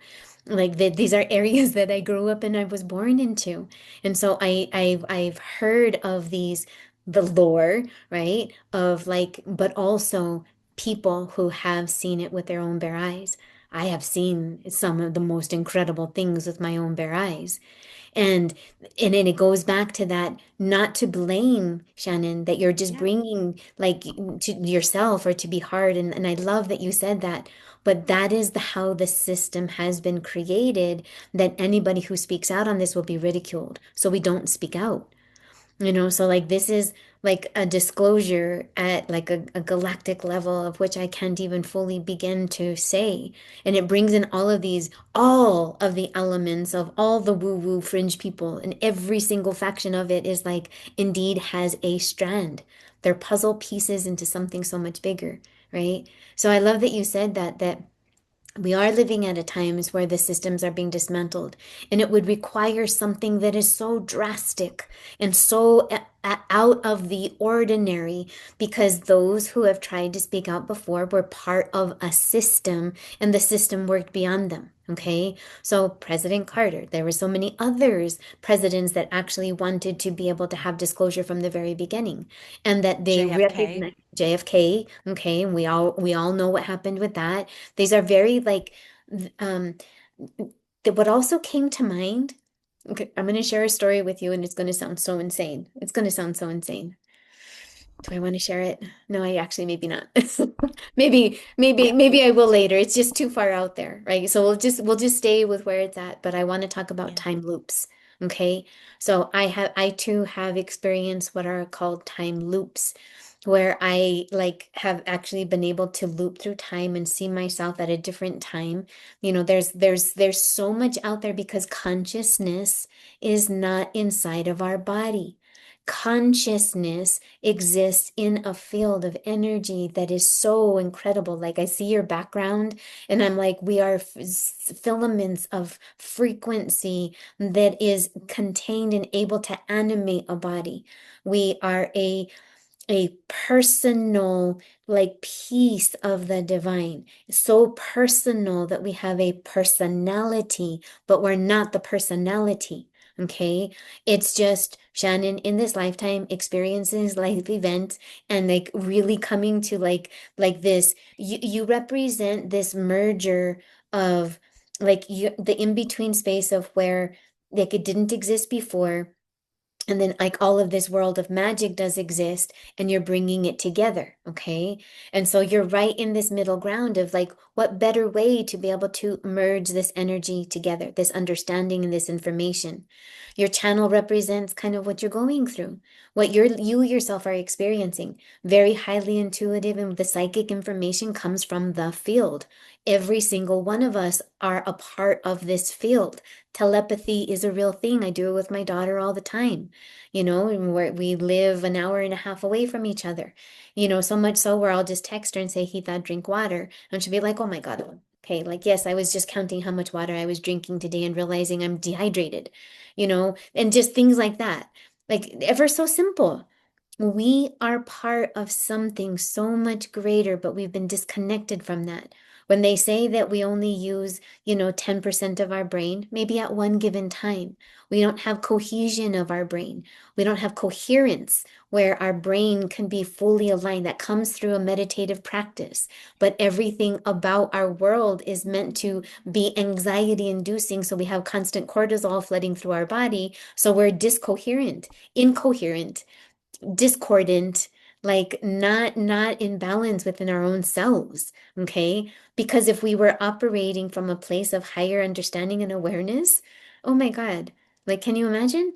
Like these are areas that I grew up and I was born into. And so I've heard of the lore, right? Of like, but also people who have seen it with their own bare eyes. I have seen some of the most incredible things with my own bare eyes. And and then it goes back to that, not to blame, Shannon, that you're just Yeah. bringing like to yourself or to be hard. And I love that you said that. But that is how the system has been created, that anybody who speaks out on this will be ridiculed. So we don't speak out. So like this is like a disclosure at like a galactic level of which I can't even fully begin to say. And it brings in all of the elements of all the woo-woo fringe people, and every single faction of it is like indeed has a strand. They're puzzle pieces into something so much bigger, right? So I love that you said that we are living at a times where the systems are being dismantled, and it would require something that is so drastic and so out of the ordinary, because those who have tried to speak out before were part of a system, and the system worked beyond them. Okay, so President Carter, there were so many others presidents that actually wanted to be able to have disclosure from the very beginning, and that they JFK. recognize JFK. Okay, and we all know what happened with that. These are very like, um, what also came to mind. Okay, I'm going to share a story with you, and it's going to sound so insane. It's going to sound so insane. Do I want to share it? No, I actually maybe not. Maybe, maybe, Yeah. maybe I will later. It's just too far out there, right? So we'll just stay with where it's at. But I want to talk about Yeah. time loops. Okay. So I too have experienced what are called time loops, where I like have actually been able to loop through time and see myself at a different time. There's so much out there because consciousness is not inside of our body. Consciousness exists in a field of energy that is so incredible. Like I see your background, and I'm like, we are filaments of frequency that is contained and able to animate a body. We are a personal like piece of the divine, so personal that we have a personality, but we're not the personality. Okay, it's just Shannon in this lifetime experiences life events, and like really coming to like this, you represent this merger of like the in-between space of where like it didn't exist before, and then like all of this world of magic does exist, and you're bringing it together. Okay, and so you're right in this middle ground of like, what better way to be able to merge this energy together, this understanding and this information. Your channel represents kind of what you're going through, what you yourself are experiencing. Very highly intuitive, and the psychic information comes from the field. Every single one of us are a part of this field. Telepathy is a real thing. I do it with my daughter all the time, and we live an hour and a half away from each other, so much so where I'll just text her and say, Heatha, drink water. And she'll be like, oh my God, okay, like, yes, I was just counting how much water I was drinking today and realizing I'm dehydrated, and just things like that. Like, ever so simple. We are part of something so much greater, but we've been disconnected from that. When they say that we only use, 10% of our brain, maybe at one given time, we don't have cohesion of our brain. We don't have coherence where our brain can be fully aligned. That comes through a meditative practice. But everything about our world is meant to be anxiety inducing. So we have constant cortisol flooding through our body. So we're discoherent, incoherent, discordant, like not in balance within our own selves. Okay, because if we were operating from a place of higher understanding and awareness, oh my God, like, can you imagine,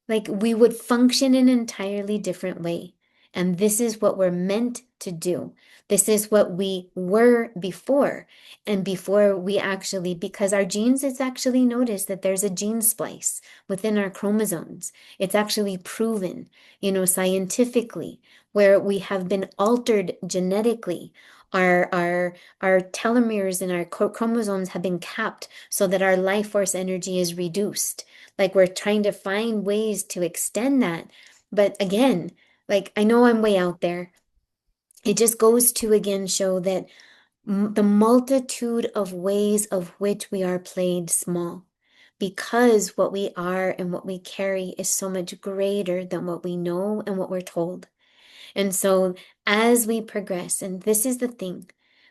like we would function in an entirely different way. And this is what we're meant to do. This is what we were before. And before we actually, because our genes, it's actually noticed that there's a gene splice within our chromosomes. It's actually proven, scientifically, where we have been altered genetically. Our telomeres in our chromosomes have been capped so that our life force energy is reduced. Like we're trying to find ways to extend that. But again, like I know I'm way out there. It just goes to again show that the multitude of ways of which we are played small, because what we are and what we carry is so much greater than what we know and what we're told. And so as we progress, and this is the thing,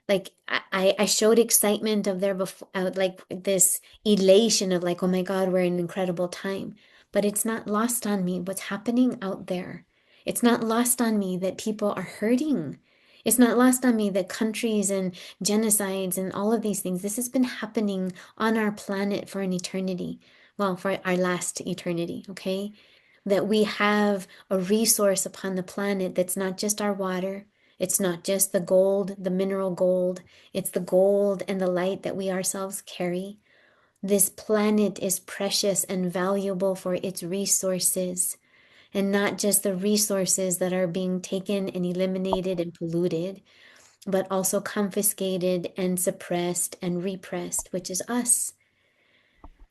like I showed excitement of there before, like this elation of like, oh my God, we're in an incredible time. But it's not lost on me what's happening out there. It's not lost on me that people are hurting. It's not lost on me that countries and genocides and all of these things, this has been happening on our planet for an eternity. Well, for our last eternity, okay? That we have a resource upon the planet that's not just our water, it's not just the gold, the mineral gold, it's the gold and the light that we ourselves carry. This planet is precious and valuable for its resources, and not just the resources that are being taken and eliminated and polluted, but also confiscated and suppressed and repressed, which is us.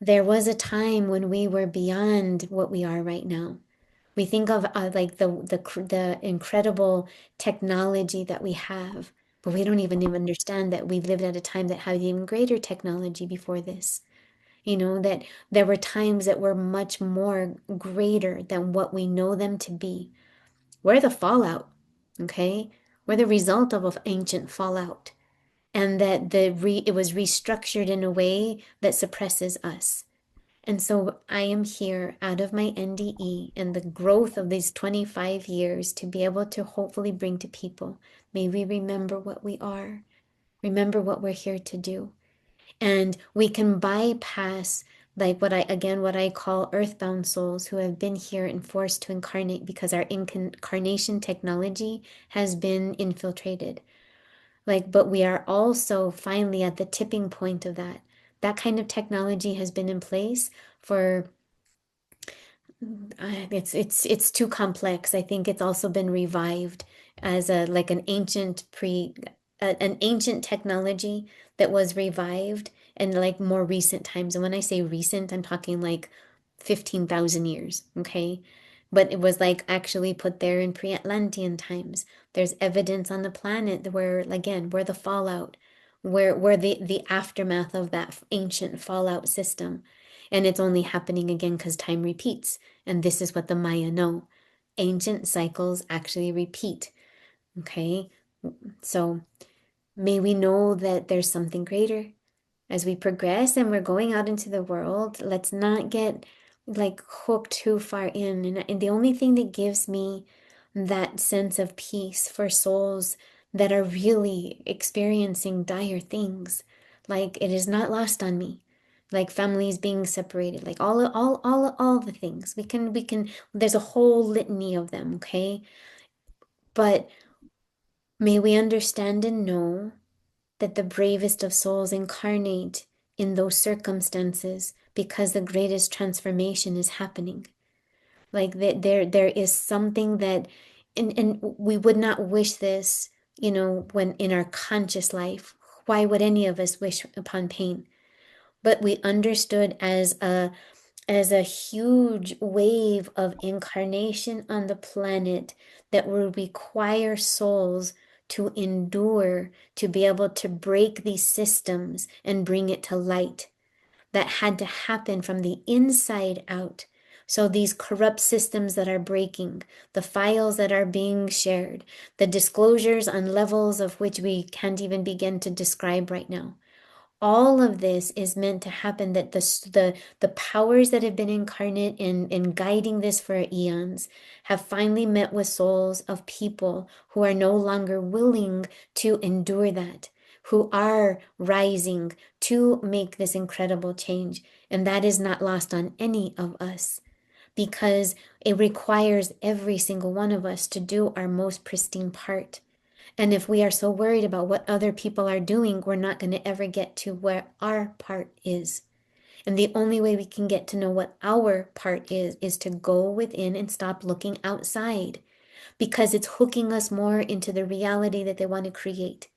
There was a time when we were beyond what we are right now. We think of like the incredible technology that we have, but we don't even understand that we've lived at a time that had even greater technology before this. That there were times that were much more greater than what we know them to be. We're the fallout, okay? We're the result of ancient fallout, and that it was restructured in a way that suppresses us. And so I am here out of my NDE and the growth of these 25 years to be able to hopefully bring to people. May we remember what we are, remember what we're here to do. And we can bypass like what I call earthbound souls who have been here and forced to incarnate because our incarnation technology has been infiltrated. Like, but we are also finally at the tipping point of that. That kind of technology has been in place for it's too complex. I think it's also been revived as a like an ancient technology that was revived in like more recent times. And when I say recent, I'm talking like 15,000 years, okay? But it was like actually put there in pre-Atlantean times. There's evidence on the planet where again, where the fallout, where the aftermath of that ancient fallout system. And it's only happening again because time repeats. And this is what the Maya know. Ancient cycles actually repeat. Okay? So may we know that there's something greater as we progress and we're going out into the world. Let's not get like hooked too far in. And the only thing that gives me that sense of peace for souls that are really experiencing dire things, like it is not lost on me. Like families being separated, like all the things. We can, there's a whole litany of them, okay? But may we understand and know that the bravest of souls incarnate in those circumstances because the greatest transformation is happening. Like that there is something that and we would not wish this, when in our conscious life. Why would any of us wish upon pain? But we understood as a huge wave of incarnation on the planet that will require souls to endure, to be able to break these systems and bring it to light. That had to happen from the inside out. So these corrupt systems that are breaking, the files that are being shared, the disclosures on levels of which we can't even begin to describe right now, all of this is meant to happen, that the powers that have been incarnate in guiding this for eons have finally met with souls of people who are no longer willing to endure that, who are rising to make this incredible change. And that is not lost on any of us, because it requires every single one of us to do our most pristine part. And if we are so worried about what other people are doing, we're not going to ever get to where our part is. And the only way we can get to know what our part is to go within and stop looking outside because it's hooking us more into the reality that they want to create.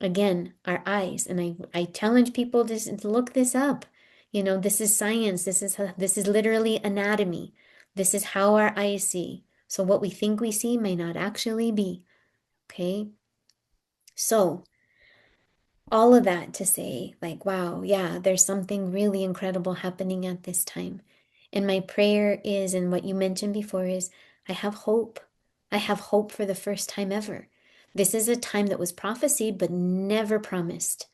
Again, our eyes. And I challenge people to look this up. This is science. This is literally anatomy. This is how our eyes see. So what we think we see may not actually be. Okay? So all of that to say, like, wow, yeah, there's something really incredible happening at this time. And my prayer is, and what you mentioned before is, I have hope. I have hope for the first time ever. This is a time that was prophesied, but never promised.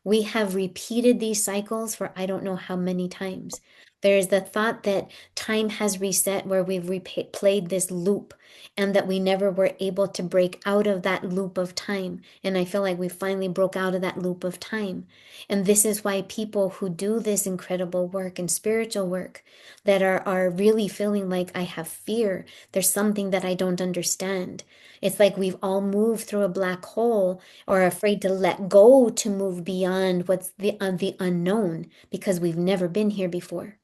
We have repeated these cycles for I don't know how many times. There's the thought that time has reset where we've replayed this loop and that we never were able to break out of that loop of time. And I feel like we finally broke out of that loop of time. And this is why people who do this incredible work and spiritual work that are really feeling like I have fear, there's something that I don't understand. It's like we've all moved through a black hole or are afraid to let go to move beyond what's the unknown because we've never been here before.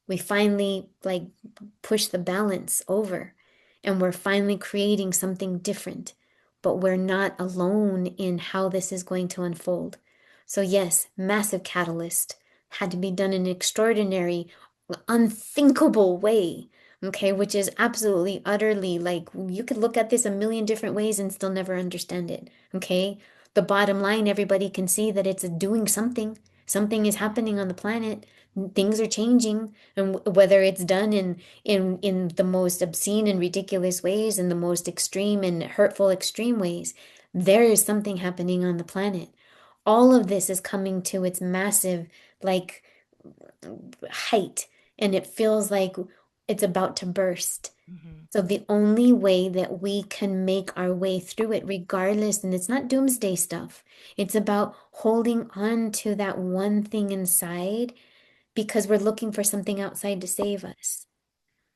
We finally like push the balance over and we're finally creating something different, but we're not alone in how this is going to unfold. So yes, massive catalyst had to be done in an extraordinary, unthinkable way. Okay, which is absolutely, utterly like you could look at this a million different ways and still never understand it. Okay, the bottom line, everybody can see that it's doing something. Something is happening on the planet. Things are changing, and whether it's done in the most obscene and ridiculous ways, in the most extreme and hurtful extreme ways, there is something happening on the planet. All of this is coming to its massive like height, and it feels like it's about to burst. Hmm. So the only way that we can make our way through it, regardless, and it's not doomsday stuff, it's about holding on to that one thing inside because we're looking for something outside to save us.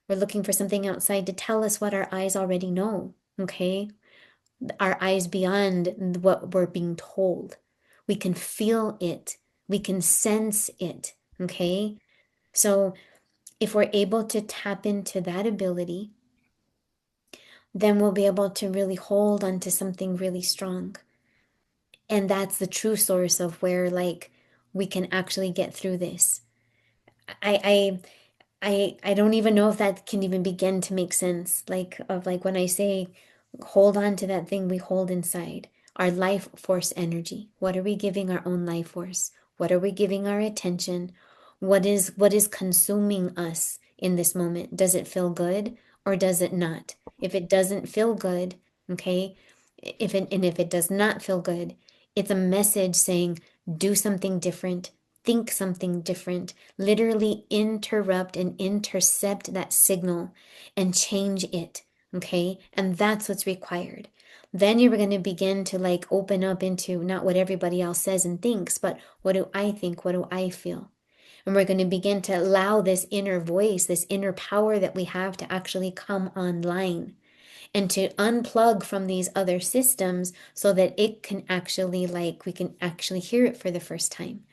We're looking for something outside to tell us what our eyes already know, okay? Our eyes beyond what we're being told. We can feel it, we can sense it, okay? So if we're able to tap into that ability, then we'll be able to really hold onto something really strong. And that's the true source of where like we can actually get through this. I I don't even know if that can even begin to make sense. Like of like when I say hold on to that thing we hold inside, our life force energy. What are we giving our own life force? What are we giving our attention? What is consuming us in this moment? Does it feel good or does it not? If it doesn't feel good, okay? If it does not feel good, it's a message saying do something different, think something different, literally interrupt and intercept that signal and change it. Okay. And that's what's required. Then you're going to begin to like open up into not what everybody else says and thinks, but what do I think? What do I feel? And we're going to begin to allow this inner voice, this inner power that we have to actually come online and to unplug from these other systems so that it can actually like we can actually hear it for the first time.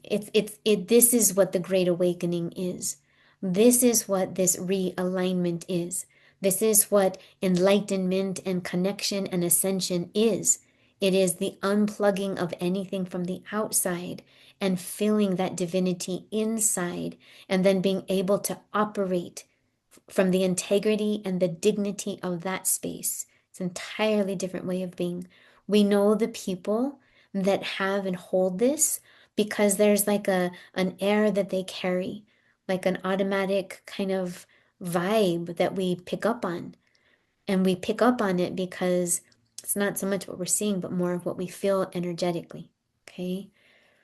This is what the Great Awakening is. This is what this realignment is. This is what enlightenment and connection and ascension is. It is the unplugging of anything from the outside and feeling that divinity inside, and then being able to operate from the integrity and the dignity of that space. It's an entirely different way of being. We know the people that have and hold this because there's like an air that they carry, like an automatic kind of vibe that we pick up on. And we pick up on it because it's not so much what we're seeing, but more of what we feel energetically. Okay.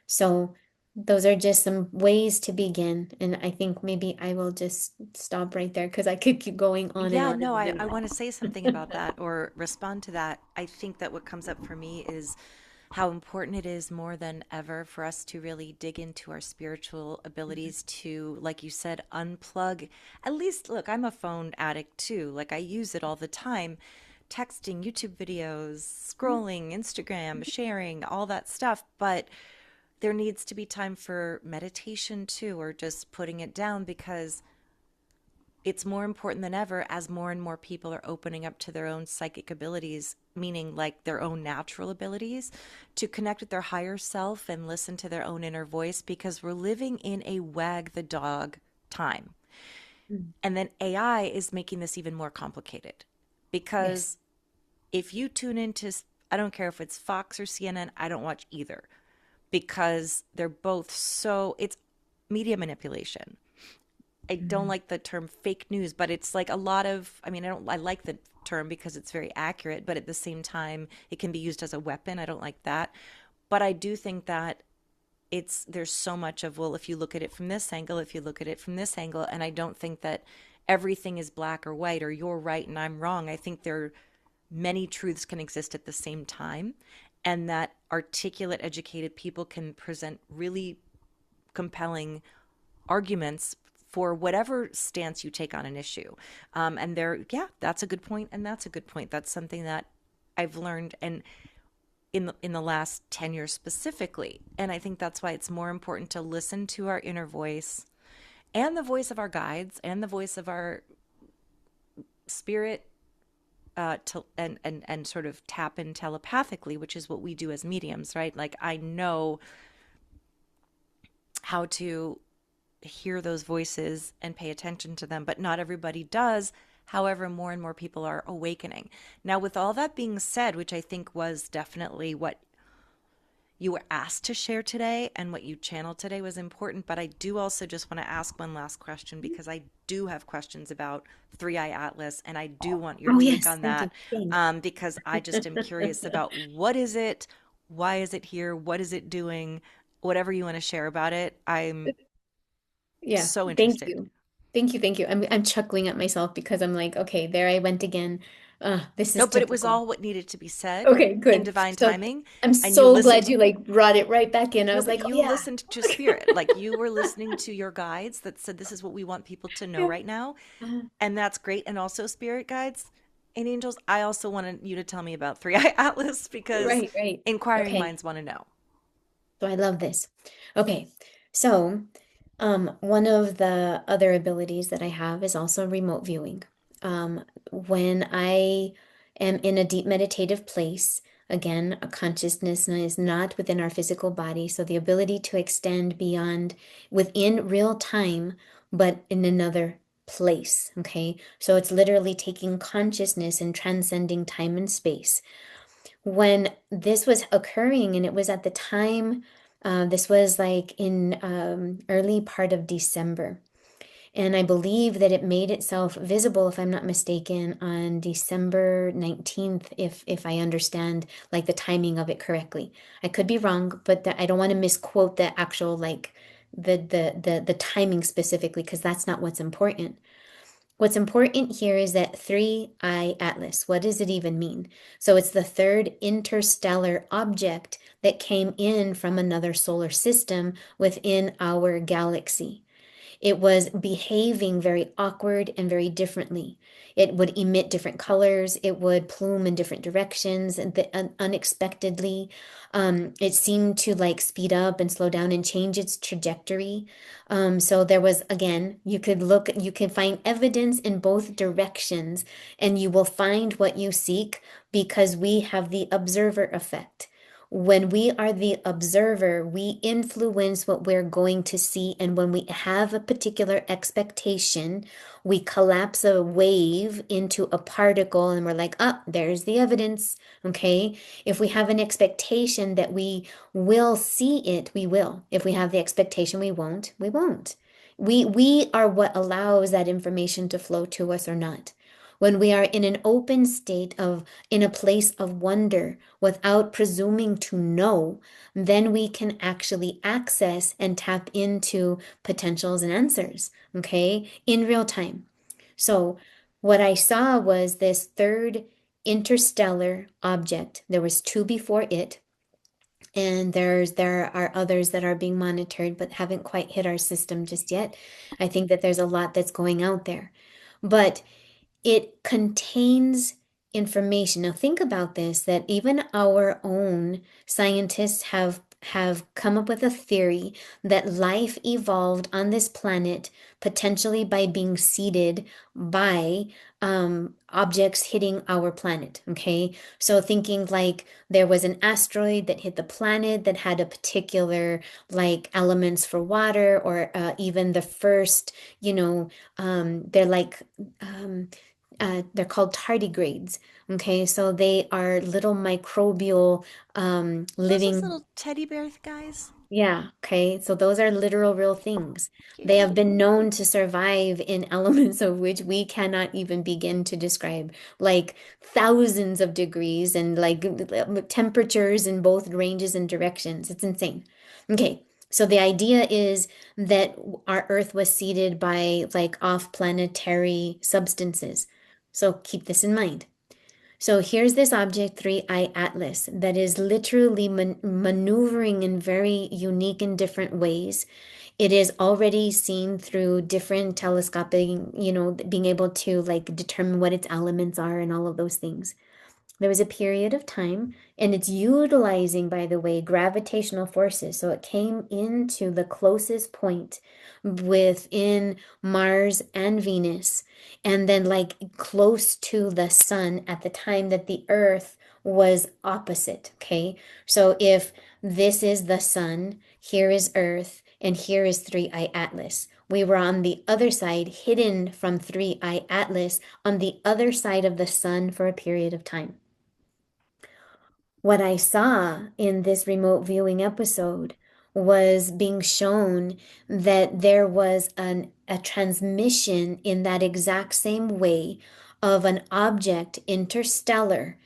So those are just some ways to begin. And I think maybe I will just stop right there because I could keep going on and Yeah, on and no, on I and want to say something about that or respond to that. I think that what comes up for me is how important it is more than ever for us to really dig into our spiritual on. abilities to, like you said, unplug. At least, look, I'm a phone addict too. Like I use it all the time texting, YouTube videos, scrolling, Instagram, sharing, all that stuff. But there needs to be time for meditation too, or just putting it down, because it's more important than ever as more and more people are opening up to their own psychic abilities, meaning like their own natural abilities, to connect with their higher self and listen to their own inner voice, because we're living in a wag the dog time. Mm. And then AI is making this even more complicated, Yes. because if you tune into, I don't care if it's Fox or CNN, I don't watch either, because they're both so, it's media manipulation. I don't Mm. like the term fake news, but it's like a lot of, I mean, I like the term because it's very accurate, but at the same time, it can be used as a weapon. I don't like that. But I do think that there's so much of, well, if you look at it from this angle, if you look at it from this angle, and I don't think that everything is black or white, or you're right and I'm wrong. I think there are many truths can exist at the same time, and that articulate, educated people can present really compelling arguments for whatever stance you take on an issue. And yeah, that's a good point, and that's a good point. That's something that I've learned, and in the last 10 years specifically. And I think that's why it's more important to listen to our inner voice, and the voice of our guides, and the voice of our spirit, and sort of tap in telepathically, which is what we do as mediums, right? Like, I know how to hear those voices and pay attention to them, but not everybody does. However, more and more people are awakening. Now, with all that being said, which I think was definitely what you were asked to share today and what you channeled today was important, but I do also just want to ask one last question, because I do have questions about Three Eye Atlas, and I do want your Oh, take yes. on Thank you. that, Same. because I just am curious about what is it, why is it here, what is it doing, whatever you want to share about it. I'm Yeah. so Thank interested. you. Thank you. Thank you. I'm chuckling at myself because I'm like, okay, there I went again. This No, is but it was typical. all what needed to be said Okay, in good. divine So timing, I'm and you so glad listened. you like brought it right back in. I No, was but like, oh you yeah. listened to spirit. Like, you were listening to your guides that said this is what we want people to know Yeah. right now. Uh, And that's great. And also, spirit guides and angels, I also wanted you to tell me about Three Eye Atlas, because right, right. inquiring Okay. minds want to know. So I love this. Okay. So, one of the other abilities that I have is also remote viewing. When I am in a deep meditative place, again, a consciousness is not within our physical body, so the ability to extend beyond within real time, but in another place. Okay. So it's literally taking consciousness and transcending time and space. When this was occurring, and it was at the time, this was like in early part of December. And I believe that it made itself visible, if I'm not mistaken, on December 19th, if I understand like the timing of it correctly. I could be wrong, but I don't want to misquote the actual like the timing specifically, because that's not what's important. What's important here is that three-eye atlas. What does it even mean? So it's the third interstellar object that came in from another solar system within our galaxy. It was behaving very awkward and very differently. It would emit different colors. It would plume in different directions and unexpectedly. It seemed to like speed up and slow down and change its trajectory. So there was, again, you could look, you can find evidence in both directions, and you will find what you seek because we have the observer effect. When we are the observer, we influence what we're going to see. And when we have a particular expectation, we collapse a wave into a particle and we're like, oh, there's the evidence. Okay. If we have an expectation that we will see it, we will. If we have the expectation we won't, we won't. We are what allows that information to flow to us or not. When we are in an open state of, in a place of wonder, without presuming to know, then we can actually access and tap into potentials and answers, okay, in real time. So, what I saw was this third interstellar object. There was two before it, and there are others that are being monitored but haven't quite hit our system just yet. I think that there's a lot that's going out there. But it contains information. Now think about this, that even our own scientists have come up with a theory that life evolved on this planet potentially by being seeded by objects hitting our planet. Okay, so thinking like there was an asteroid that hit the planet that had a particular like elements for water, or even the first, they're like they're called tardigrades. Okay, so they are little microbial Those those living. little teddy bear guys. Yeah, okay. So those are literal real things. They Cute. have been known to survive in elements of which we cannot even begin to describe, like thousands of degrees and like temperatures in both ranges and directions. It's insane. Okay, so the idea is that our Earth was seeded by like off-planetary substances. So keep this in mind. So here's this object 3I Atlas that is literally maneuvering in very unique and different ways. It is already seen through different telescopic, being able to like determine what its elements are and all of those things. There was a period of time, and it's utilizing, by the way, gravitational forces. So it came into the closest point within Mars and Venus, and then like close to the sun at the time that the Earth was opposite. Okay. So if this is the sun, here is Earth, and here is 3I Atlas. We were on the other side, hidden from 3I Atlas, on the other side of the sun for a period of time. What I saw in this remote viewing episode was being shown that there was a transmission in that exact same way of an object interstellar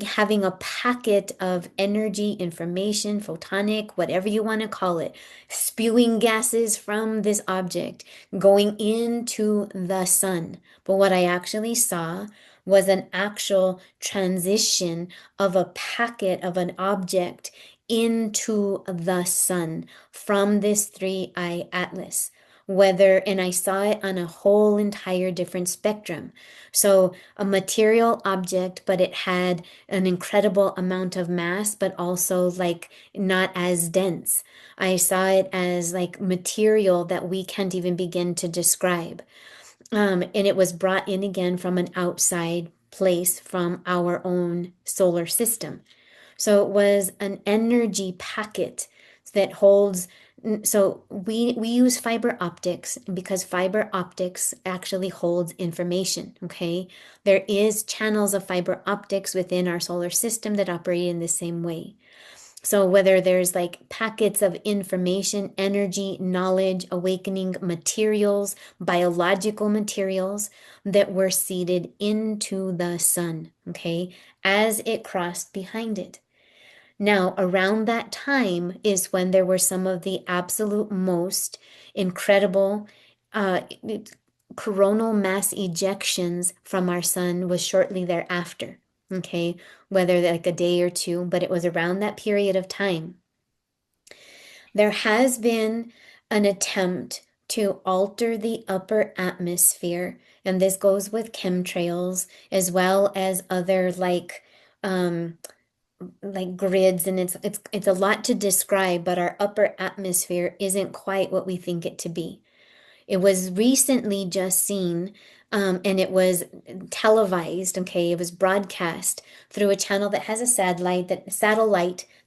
having a packet of energy, information, photonic, whatever you want to call it, spewing gases from this object going into the sun. But what I actually saw was an actual transition of a packet of an object into the sun from this 3I Atlas. And I saw it on a whole entire different spectrum. So a material object, but it had an incredible amount of mass, but also like not as dense. I saw it as like material that we can't even begin to describe. And it was brought in again from an outside place from our own solar system. So it was an energy packet that holds. So we use fiber optics because fiber optics actually holds information, okay? There is channels of fiber optics within our solar system that operate in the same way. So whether there's like packets of information, energy, knowledge, awakening materials, biological materials that were seeded into the sun, okay, as it crossed behind it. Now, around that time is when there were some of the absolute most incredible uh, coronal mass ejections from our sun was shortly thereafter. Okay, whether like a day or two, but it was around that period of time. There has been an attempt to alter the upper atmosphere, and this goes with chemtrails as well as other like grids, and it's a lot to describe, but our upper atmosphere isn't quite what we think it to be. It was recently just seen, and it was televised, okay? It was broadcast through a channel that has a satellite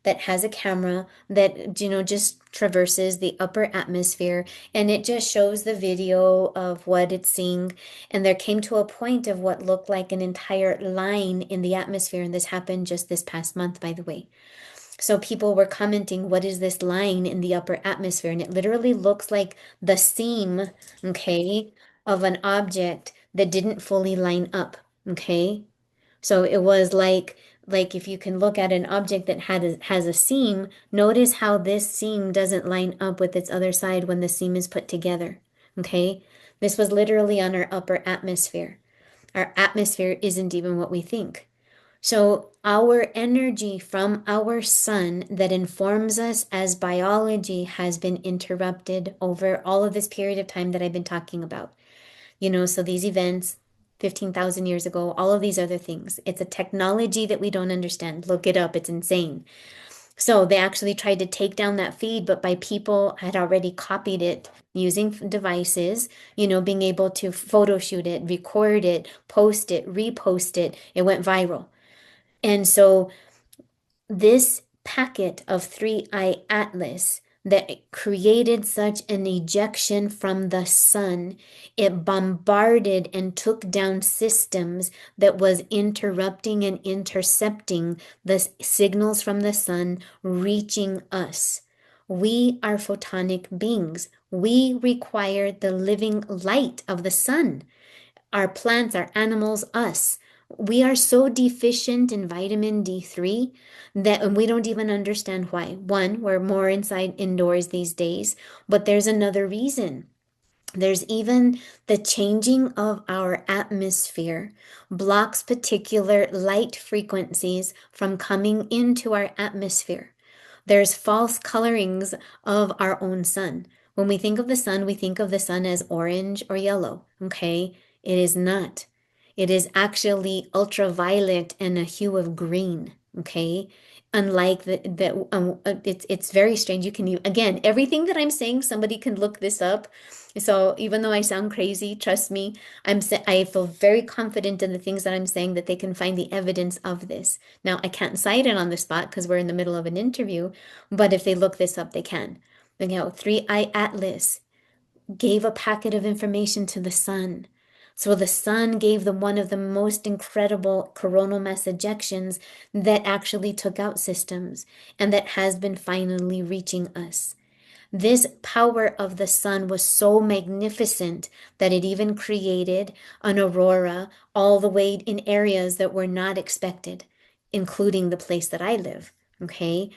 that has a camera that, just traverses the upper atmosphere, and it just shows the video of what it's seeing. And there came to a point of what looked like an entire line in the atmosphere, and this happened just this past month, by the way. So people were commenting, what is this line in the upper atmosphere? And it literally looks like the seam, okay, of an object that didn't fully line up, okay? So it was like if you can look at an object that has a seam, notice how this seam doesn't line up with its other side when the seam is put together, okay? This was literally on our upper atmosphere. Our atmosphere isn't even what we think. So, our energy from our sun that informs us as biology has been interrupted over all of this period of time that I've been talking about. So these events. 15,000 years ago, all of these other things. It's a technology that we don't understand. Look it up, it's insane. So they actually tried to take down that feed, but by people had already copied it using devices, being able to photo shoot it, record it, post it, repost it. It went viral. And so this packet of 3i Atlas that created such an ejection from the sun, it bombarded and took down systems that was interrupting and intercepting the signals from the sun reaching us. We are photonic beings. We require the living light of the sun, our plants, our animals, us. We are so deficient in vitamin D3 that we don't even understand why. One, we're more inside indoors these days, but there's another reason. There's even the changing of our atmosphere blocks particular light frequencies from coming into our atmosphere. There's false colorings of our own sun. When we think of the sun, we think of the sun as orange or yellow, okay? It is not. It is actually ultraviolet and a hue of green, okay? Unlike it's very strange. You can, again, everything that I'm saying, somebody can look this up. So even though I sound crazy, trust me, I feel very confident in the things that I'm saying that they can find the evidence of this. Now, I can't cite it on the spot because we're in the middle of an interview, but if they look this up, they can. 3i Atlas gave a packet of information to the sun. So the sun gave them one of the most incredible coronal mass ejections that actually took out systems and that has been finally reaching us. This power of the sun was so magnificent that it even created an aurora all the way in areas that were not expected, including the place that I live. Okay.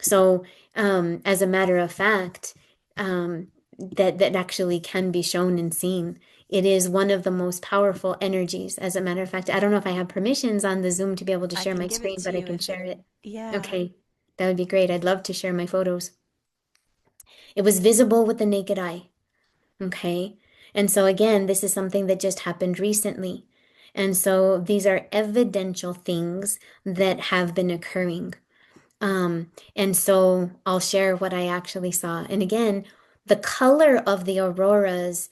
So, as a matter of fact, that actually can be shown and seen. It is one of the most powerful energies. As a matter of fact, I don't know if I have permissions on the Zoom to be able to I share can my give it screen, to but I you can if share it. yeah. Okay. That would be great. I'd love to share my photos. It was visible with the naked eye. Okay. And so, again, this is something that just happened recently. And so, these are evidential things that have been occurring. And so, I'll share what I actually saw. And again, the color of the auroras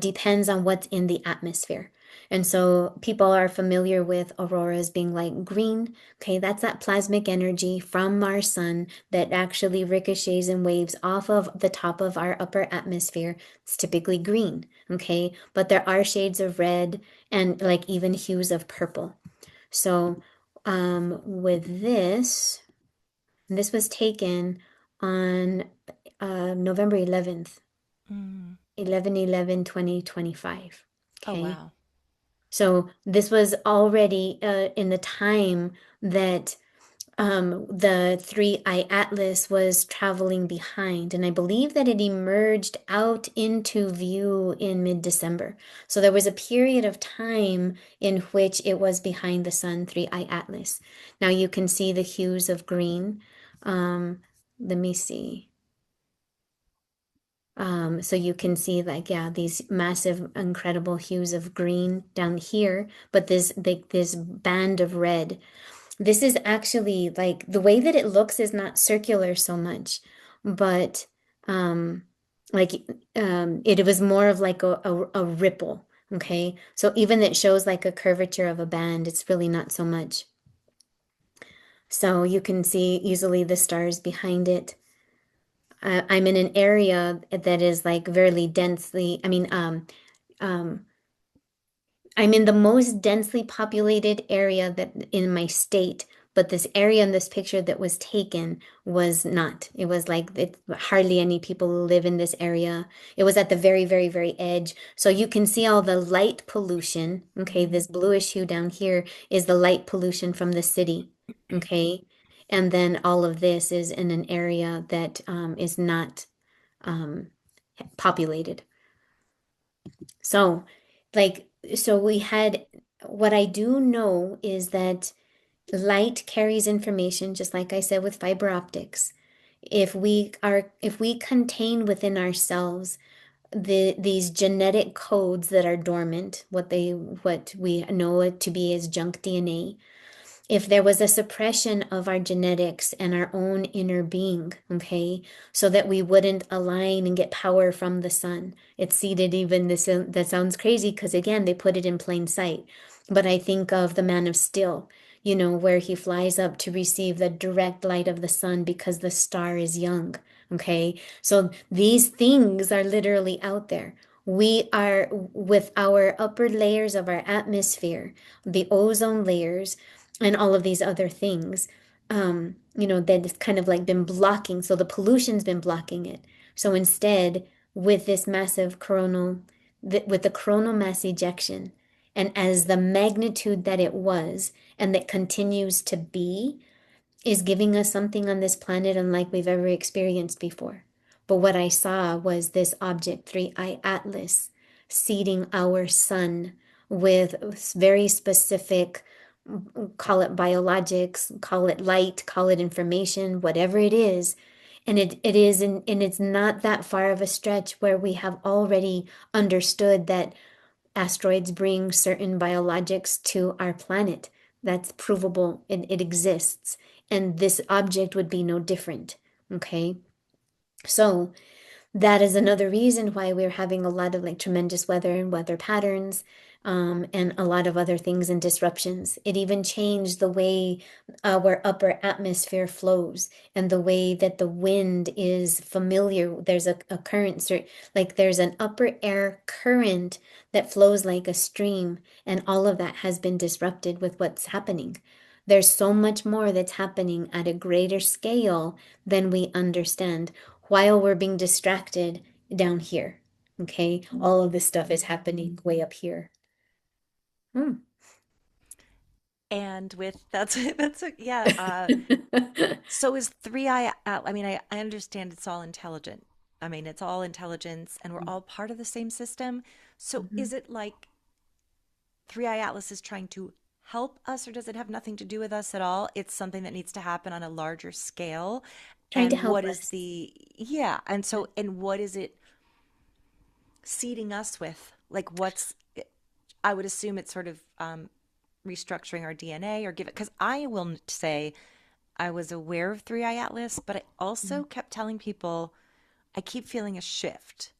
depends on what's in the atmosphere. And so people are familiar with auroras being like green. Okay, that's that plasmic energy from our sun that actually ricochets and waves off of the top of our upper atmosphere. It's typically green. Okay, but there are shades of red and like even hues of purple. So with this was taken on November 11th, Mm. 11/11/2025. Oh Okay. wow. So this was already in the time that the 3i Atlas was traveling behind. And I believe that it emerged out into view in mid-December. So there was a period of time in which it was behind the sun, 3i Atlas. Now you can see the hues of green. Let me see. So you can see like, yeah, these massive, incredible hues of green down here, but this band of red. This is actually like the way that it looks is not circular so much, but um like it was more of like a ripple. Okay. So even it shows like a curvature of a band, it's really not so much. So you can see easily the stars behind it. I'm in an area that is like very densely, um, I'm in the most densely populated area that in my state, but this area in this picture that was taken was not. It was like hardly any people live in this area. It was at the very, very, very edge. So you can see all the light pollution. Okay, Mm. this bluish hue down here is the light pollution from the city. Okay, and then all of this is in an area that is not um, populated. So, so we had, what I do know is that light carries information, just like I said with fiber optics. If we contain within ourselves these genetic codes that are dormant, what we know it to be as junk DNA, if there was a suppression of our genetics and our own inner being, okay, so that we wouldn't align and get power from the sun. It's seated even this, that sounds crazy because again, they put it in plain sight. But I think of the man of steel, where he flies up to receive the direct light of the sun because the star is young. Okay. So these things are literally out there. We are with our upper layers of our atmosphere, the ozone layers, and all of these other things, that it's kind of like been blocking. So the pollution's been blocking it. So instead, with this massive with the coronal mass ejection, and as the magnitude that it was, and that continues to be, is giving us something on this planet unlike we've ever experienced before. But what I saw was this object, 3I Atlas, seeding our sun with very specific, call it biologics, call it light, call it information, whatever it is. And and it's not that far of a stretch where we have already understood that asteroids bring certain biologics to our planet. That's provable. It exists. And this object would be no different. Okay. So that is another reason why we're having a lot of like tremendous weather and weather patterns, and a lot of other things and disruptions. It even changed the way our upper atmosphere flows and the way that the wind is familiar. There's a current, like there's an upper air current that flows like a stream, and all of that has been disrupted with what's happening. There's so much more that's happening at a greater scale than we understand while we're being distracted down here. Okay, all of this stuff is happening way up here. Hmm. And with that's that's a, yeah. So is three eye? I mean, I understand it's all intelligent. I mean, it's all intelligence, and we're all part of the same system. So Mhm. is it like Three Eye Atlas is trying to help us, or does it have nothing to do with us at all? It's something that needs to happen on a larger scale. Trying to And help what is us. the, yeah. And what is it seeding us with? Like, I would assume it's sort of restructuring our DNA or give it, because I will say I was aware of Three Eye Atlas, but I also kept telling people I keep feeling a shift.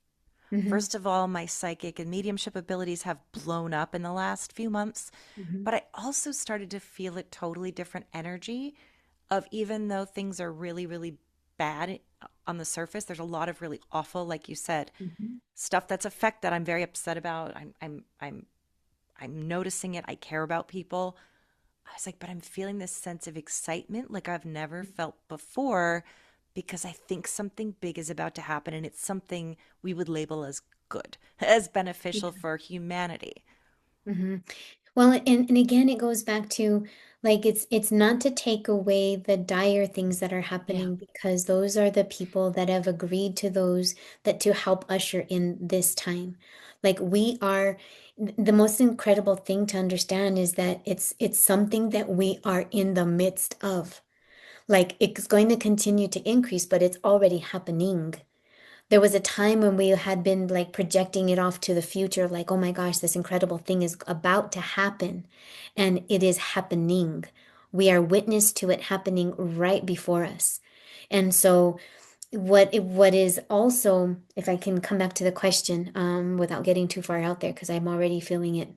Mm-hmm. First of all, my psychic and mediumship abilities have blown up in the last few months, Mm-hmm. but I also started to feel a totally different energy of, even though things are really, really bad on the surface, there's a lot of really awful, like you said, Mm-hmm. stuff that's affect that I'm very upset about. I'm noticing it. I care about people. I was like, but I'm feeling this sense of excitement like I've never felt before, because I think something big is about to happen, and it's something we would label as good, as beneficial Yeah. for humanity. Mm-hmm. Well, and again, it goes back to like it's not to take away the dire things that are Yeah. happening because those are the people that have agreed to those that to help usher in this time. Like we are the most incredible thing to understand is that it's something that we are in the midst of. Like it's going to continue to increase, but it's already happening. There was a time when we had been like projecting it off to the future, like, oh my gosh, this incredible thing is about to happen. And it is happening. We are witness to it happening right before us. And so, what is also, if I can come back to the question, without getting too far out there, because I'm already feeling it,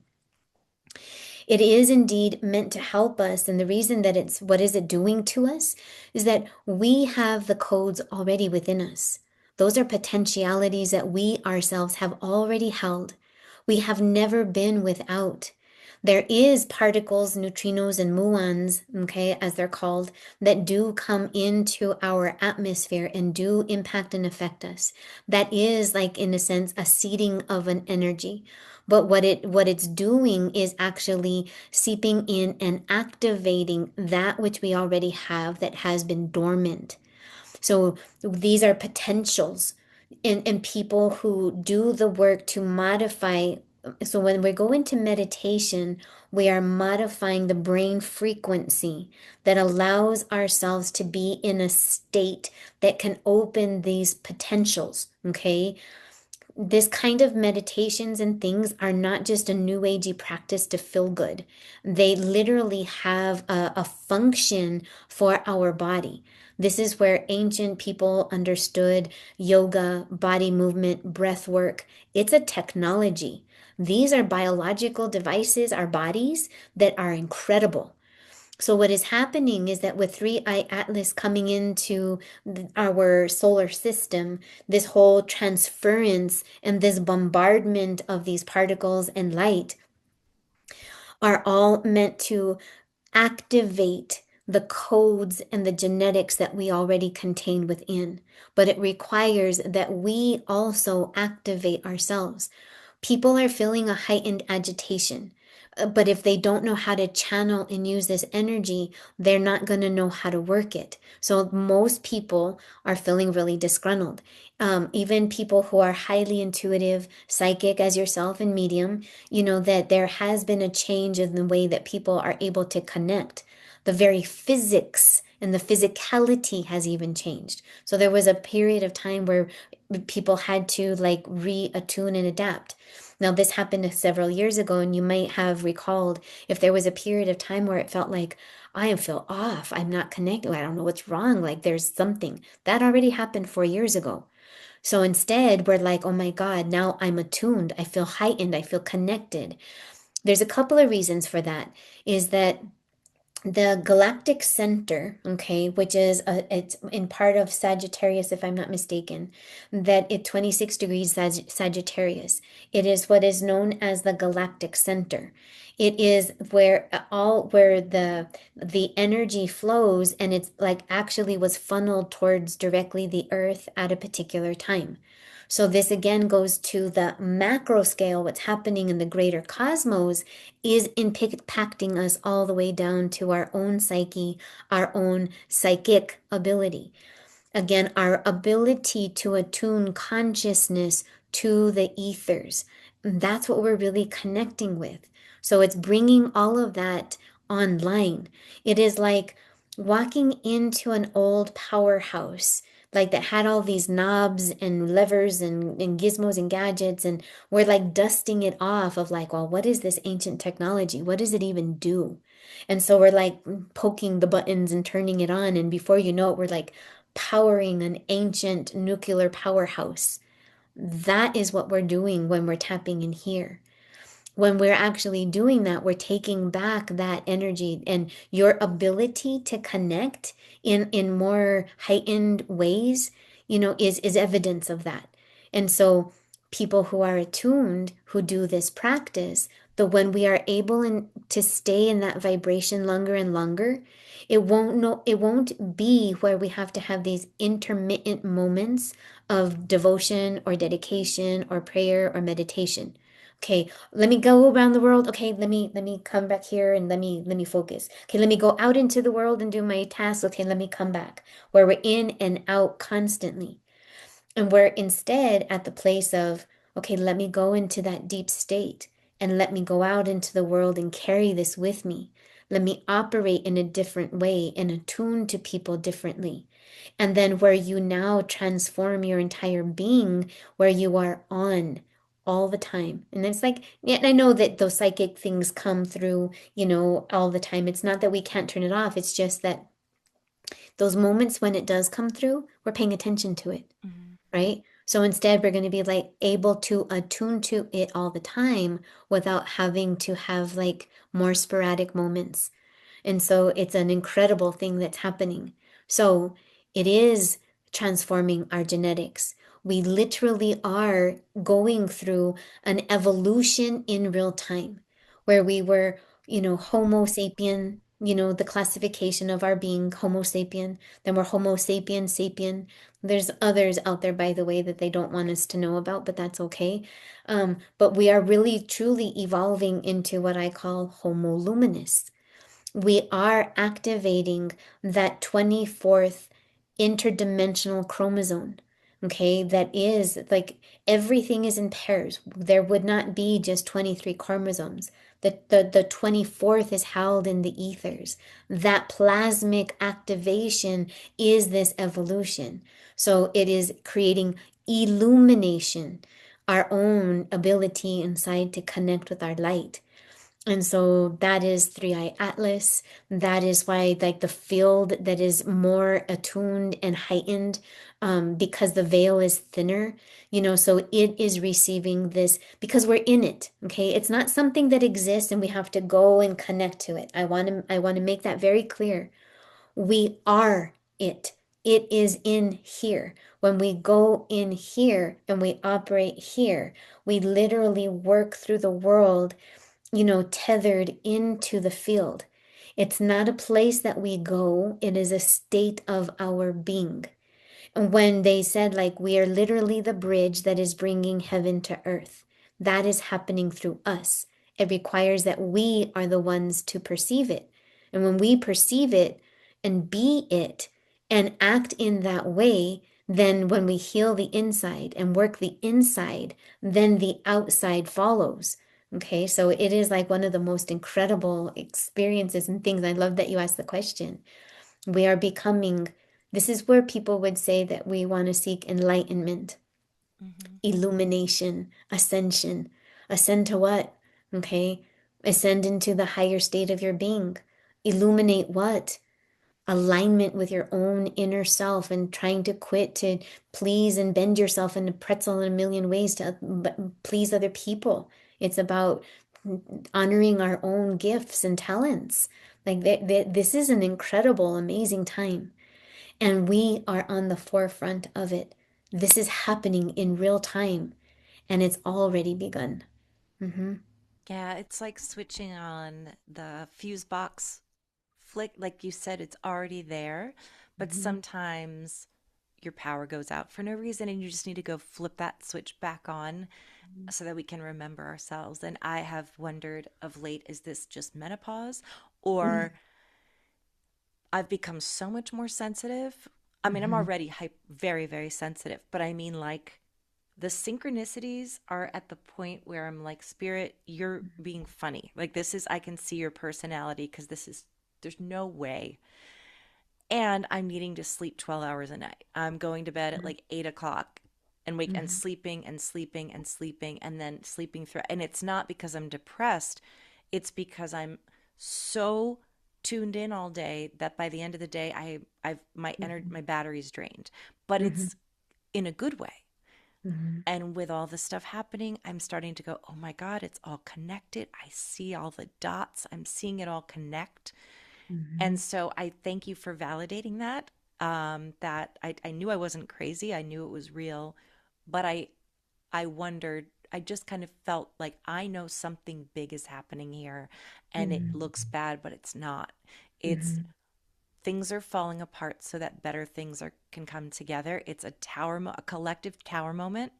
it is indeed meant to help us. And the reason that it's what is it doing to us is that we have the codes already within us. Those are potentialities that we ourselves have already held. We have never been without. There is particles, neutrinos, and muons, okay, as they're called, that do come into our atmosphere and do impact and affect us. That is like, in a sense, a seeding of an energy. But what it's doing is actually seeping in and activating that which we already have that has been dormant. So these are potentials and people who do the work to modify. So when we go into meditation, we are modifying the brain frequency that allows ourselves to be in a state that can open these potentials, okay? This kind of meditations and things are not just a new agey practice to feel good. They literally have a function for our body. This is where ancient people understood yoga, body movement, breath work. It's a technology. These are biological devices, our bodies, that are incredible. So what is happening is that with 3i Atlas coming into our solar system, this whole transference and this bombardment of these particles and light are all meant to activate the codes and the genetics that we already contain within. But it requires that we also activate ourselves. People are feeling a heightened agitation. But if they don't know how to channel and use this energy, they're not going to know how to work it. So most people are feeling really disgruntled. Even people who are highly intuitive, psychic as yourself, and medium, you know that there has been a change in the way that people are able to connect. The very physics and the physicality has even changed. So there was a period of time where people had to like reattune and adapt. Now, this happened several years ago, and you might have recalled if there was a period of time where it felt like I feel off, I'm not connected, I don't know what's wrong, like there's something. That already happened 4 years ago. So instead, we're like, oh my God, now I'm attuned, I feel heightened, I feel connected. There's a couple of reasons for that. Is that the galactic center, okay, which is it's in part of Sagittarius, if I'm not mistaken, that it 26 degrees Sagittarius. It is what is known as the galactic center. It is where the energy flows, and it's like actually was funneled towards directly the earth at a particular time. So this again goes to the macro scale. What's happening in the greater cosmos is impacting us all the way down to our own psyche, our own psychic ability. Again, our ability to attune consciousness to the ethers. That's what we're really connecting with. So it's bringing all of that online. It is like walking into an old powerhouse, like that had all these knobs and levers and gizmos and gadgets, and we're like dusting it off of like, well, what is this ancient technology? What does it even do? And so we're like poking the buttons and turning it on, and before you know it, we're like powering an ancient nuclear powerhouse. That is what we're doing when we're tapping in here. When we're actually doing that, we're taking back that energy, and your ability to connect in more heightened ways, is evidence of that. And so people who are attuned, who do this practice, but when we are able to stay in that vibration longer and longer, it won't be where we have to have these intermittent moments of devotion or dedication or prayer or meditation. Okay, let me go around the world. Okay, let me come back here, and let me focus. Okay, let me go out into the world and do my tasks. Okay, let me come back. Where we're in and out constantly. And we're instead at the place of, okay, let me go into that deep state, and let me go out into the world and carry this with me. Let me operate in a different way and attune to people differently. And then where you now transform your entire being, where you are on all the time. And it's like, yeah, I know that those psychic things come through, all the time. It's not that we can't turn it off. It's just that those moments when it does come through, we're paying attention to it, Mhm. right? So instead, we're going to be like able to attune to it all the time without having to have like more sporadic moments. And so it's an incredible thing that's happening. So it is transforming our genetics. We literally are going through an evolution in real time where we were, Homo sapien, the classification of our being Homo sapien, then we're Homo sapien sapien. There's others out there, by the way, that they don't want us to know about, but that's okay. But we are really truly evolving into what I call Homo luminous. We are activating that 24th interdimensional chromosome. Okay, that is like everything is in pairs. There would not be just 23 chromosomes. The 24th is held in the ethers. That plasmic activation is this evolution. So it is creating illumination. our own ability inside to connect with our light. And so that is Three Eye Atlas. That is why, like, the field that is more attuned and heightened, because the veil is thinner, so it is receiving this because we're in it. Okay. It's not something that exists and we have to go and connect to it. I want to make that very clear. We are it. It is in here. When we go in here and we operate here, we literally work through the world, tethered into the field. It's not a place that we go, it is a state of our being. And when they said, like, we are literally the bridge that is bringing heaven to earth, that is happening through us. It requires that we are the ones to perceive it. And when we perceive it and be it and act in that way, then when we heal the inside and work the inside, then the outside follows. Okay, so it is like one of the most incredible experiences and things. I love that you asked the question. We are becoming, this is where people would say that we want to seek enlightenment, Mm-hmm. illumination, ascension. Ascend to what? Okay, ascend into the higher state of your being. Illuminate what? Alignment with your own inner self and trying to quit to please and bend yourself in a pretzel in a million ways to please other people. It's about honoring our own gifts and talents. Like this is an incredible, amazing time, and we are on the forefront of it. This is happening in real time, and it's already begun. Mm-hmm. Yeah, it's like switching on the fuse box flick. Like you said, it's already there, but Mm-hmm. sometimes your power goes out for no reason and you just need to go flip that switch back on so that we can remember ourselves. And I have wondered of late, is this just menopause or I've become so much more sensitive? I mean, I'm Mm-hmm. already very, very sensitive, but I mean, like, the synchronicities are at the point where I'm like, Spirit, you're being funny. Like, this is, I can see your personality because this is, there's no way. And I'm needing to sleep 12 hours a night. I'm going to bed at like 8 o'clock and wake and Mm-hmm. sleeping and sleeping and sleeping and then sleeping through. And it's not because I'm depressed, it's because I'm so tuned in all day that by the end of the day, I've my energy, my battery's drained, but Mm-hmm. it's in a good way. Mm-hmm. And with all the stuff happening, I'm starting to go, oh my God, it's all connected. I see all the dots. I'm seeing it all connect. Mm-hmm. And so I thank you for validating that. That I knew I wasn't crazy. I knew it was real, but I wondered, I just kind of felt like I know something big is happening here and it Mm-hmm. looks bad, but it's not. It's Mm-hmm. things are falling apart so that better things are can come together. It's a a collective tower moment.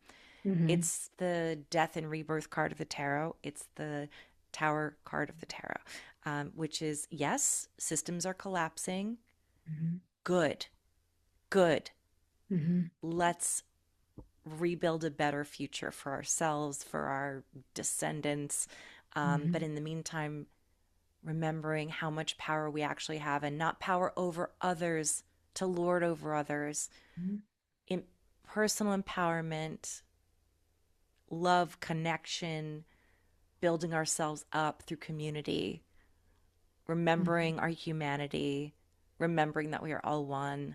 Mm-hmm. It's the death and rebirth card of the tarot. It's the tower card of the tarot, which is yes, systems are collapsing. Mm-hmm. Good, good. Mm-hmm. Let's rebuild a better future for ourselves, for our descendants. Mm-hmm. But in the meantime, remembering how much power we actually have and not power over others to lord over others. In personal empowerment, love, connection, building ourselves up through community, Mm-hmm. remembering our humanity, remembering that we are all one.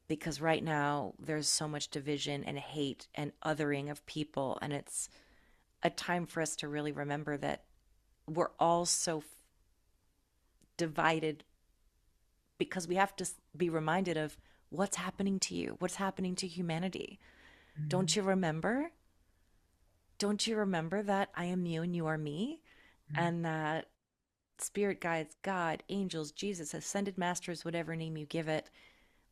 Because right now there's so much division and hate and othering of people. And it's a time for us to really remember that we're all so divided because we have to be reminded of what's happening to you, what's happening to humanity. Don't you remember? Don't you remember that I am you and you are me? And that spirit guides, God, angels, Jesus, ascended masters, whatever name you give it,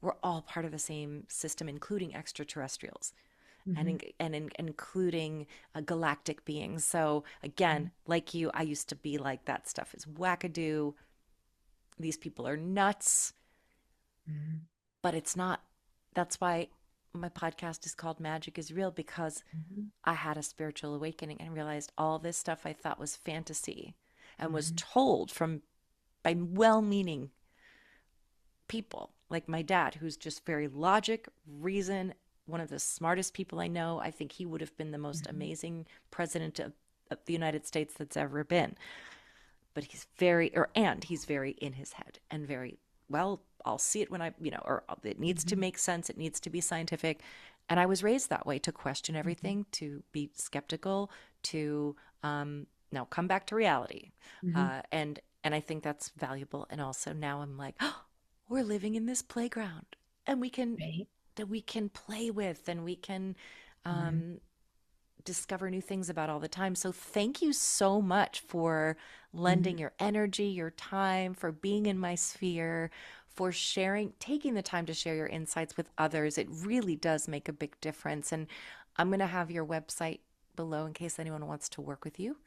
we're all part of the same system, including extraterrestrials Mm-hmm. and including galactic beings. So again, like you, I used to be like that stuff is wackadoo. These people are nuts, Mm-hmm. but it's not. That's why my podcast is called Magic is Real because I had a spiritual awakening and realized all this stuff I thought was fantasy and was Mm-hmm. told from by well-meaning people like my dad who's just very logic, reason, one of the smartest people I know. I think he would have been the most Mhm. amazing president of the United States that's ever been. But he's very, and he's very in his head and very, well, I'll see it when or it needs to Mhm. make sense. It needs to be scientific. And I was raised that way, to question Mhm. everything, to be skeptical, to now come back to reality. Mhm. And I think that's valuable. And also now I'm like, oh, we're living in this playground, and Right. we can play with, and we can Mhm. um, discover new things about all the time. So thank you so much for lending Mhm. your energy, your time, for being in my sphere, for sharing, taking the time to share your insights with others. It really does make a big difference. And I'm going to have your website below in case anyone wants to work with you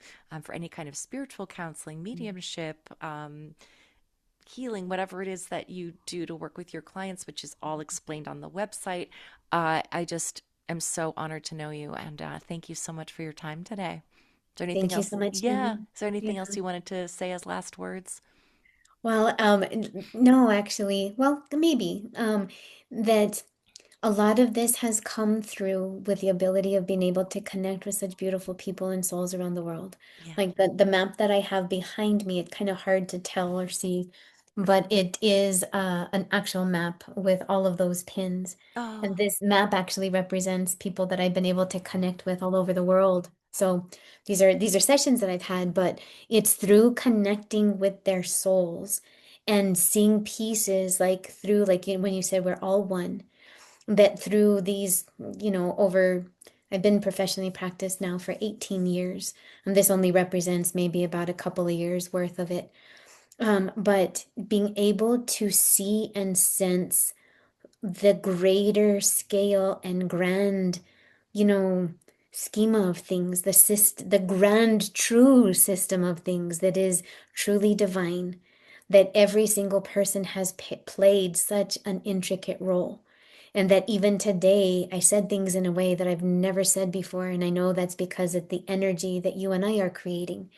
for any kind of spiritual counseling, mediumship, healing, whatever it is that you do to work with your clients, which is all explained on the website. I just am so honored to know you, and thank you so much for your time today. Is there anything Thank you else? so much, Yeah. Shannon. Is there Yeah. anything else you wanted to say as last words? Well, no, actually, well, maybe that a lot of this has come through with the ability of being able to connect with such beautiful people and souls around the world. Yeah. Like the map that I have behind me, it's kind of hard to tell or see, but it is an actual map with all of those pins. And Oh, this map actually represents people that I've been able to connect with all over the world. So these are sessions that I've had, but it's through connecting with their souls and seeing pieces like through like when you said we're all one, that through these, over, I've been professionally practiced now for 18 years, and this only represents maybe about a couple of years worth of it. But being able to see and sense the greater scale and grand, you know, schema of things, the grand true system of things that is truly divine, that every single person has played such an intricate role. And that even today, I said things in a way that I've never said before. And I know that's because of the energy that you and I are creating.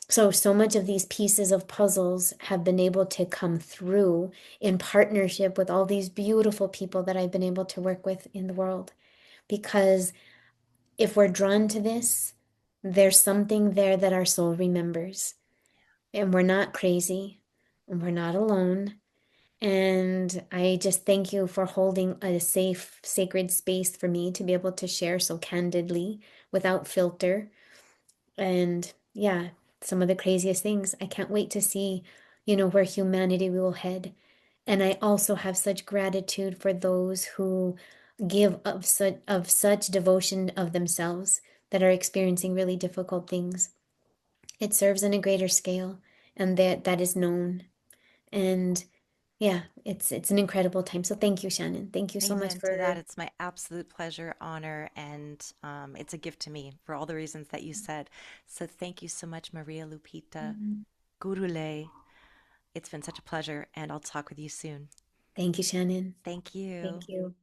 So much of these pieces of puzzles have been able to come through in partnership with all these beautiful people that I've been able to work with in the world. Because if we're drawn to this, there's something there that our soul remembers. And we're not crazy, and we're not alone. And I just thank you for holding a safe, sacred space for me to be able to share so candidly without filter. And yeah, some of the craziest things. I can't wait to see, where humanity will head. And I also have such gratitude for those who give of such devotion of themselves that are experiencing really difficult things. It serves on a greater scale, and that is known. And yeah, it's an incredible time. So thank you, Shannon. Thank you so much amen to that. for. It's my absolute pleasure, honor, and it's a gift to me for all the reasons that you said. So thank you so much, Maria Lupita Mhm. Gurule. It's been such a pleasure, and I'll talk with you soon. Thank you, Shannon. Thank Thank you. you.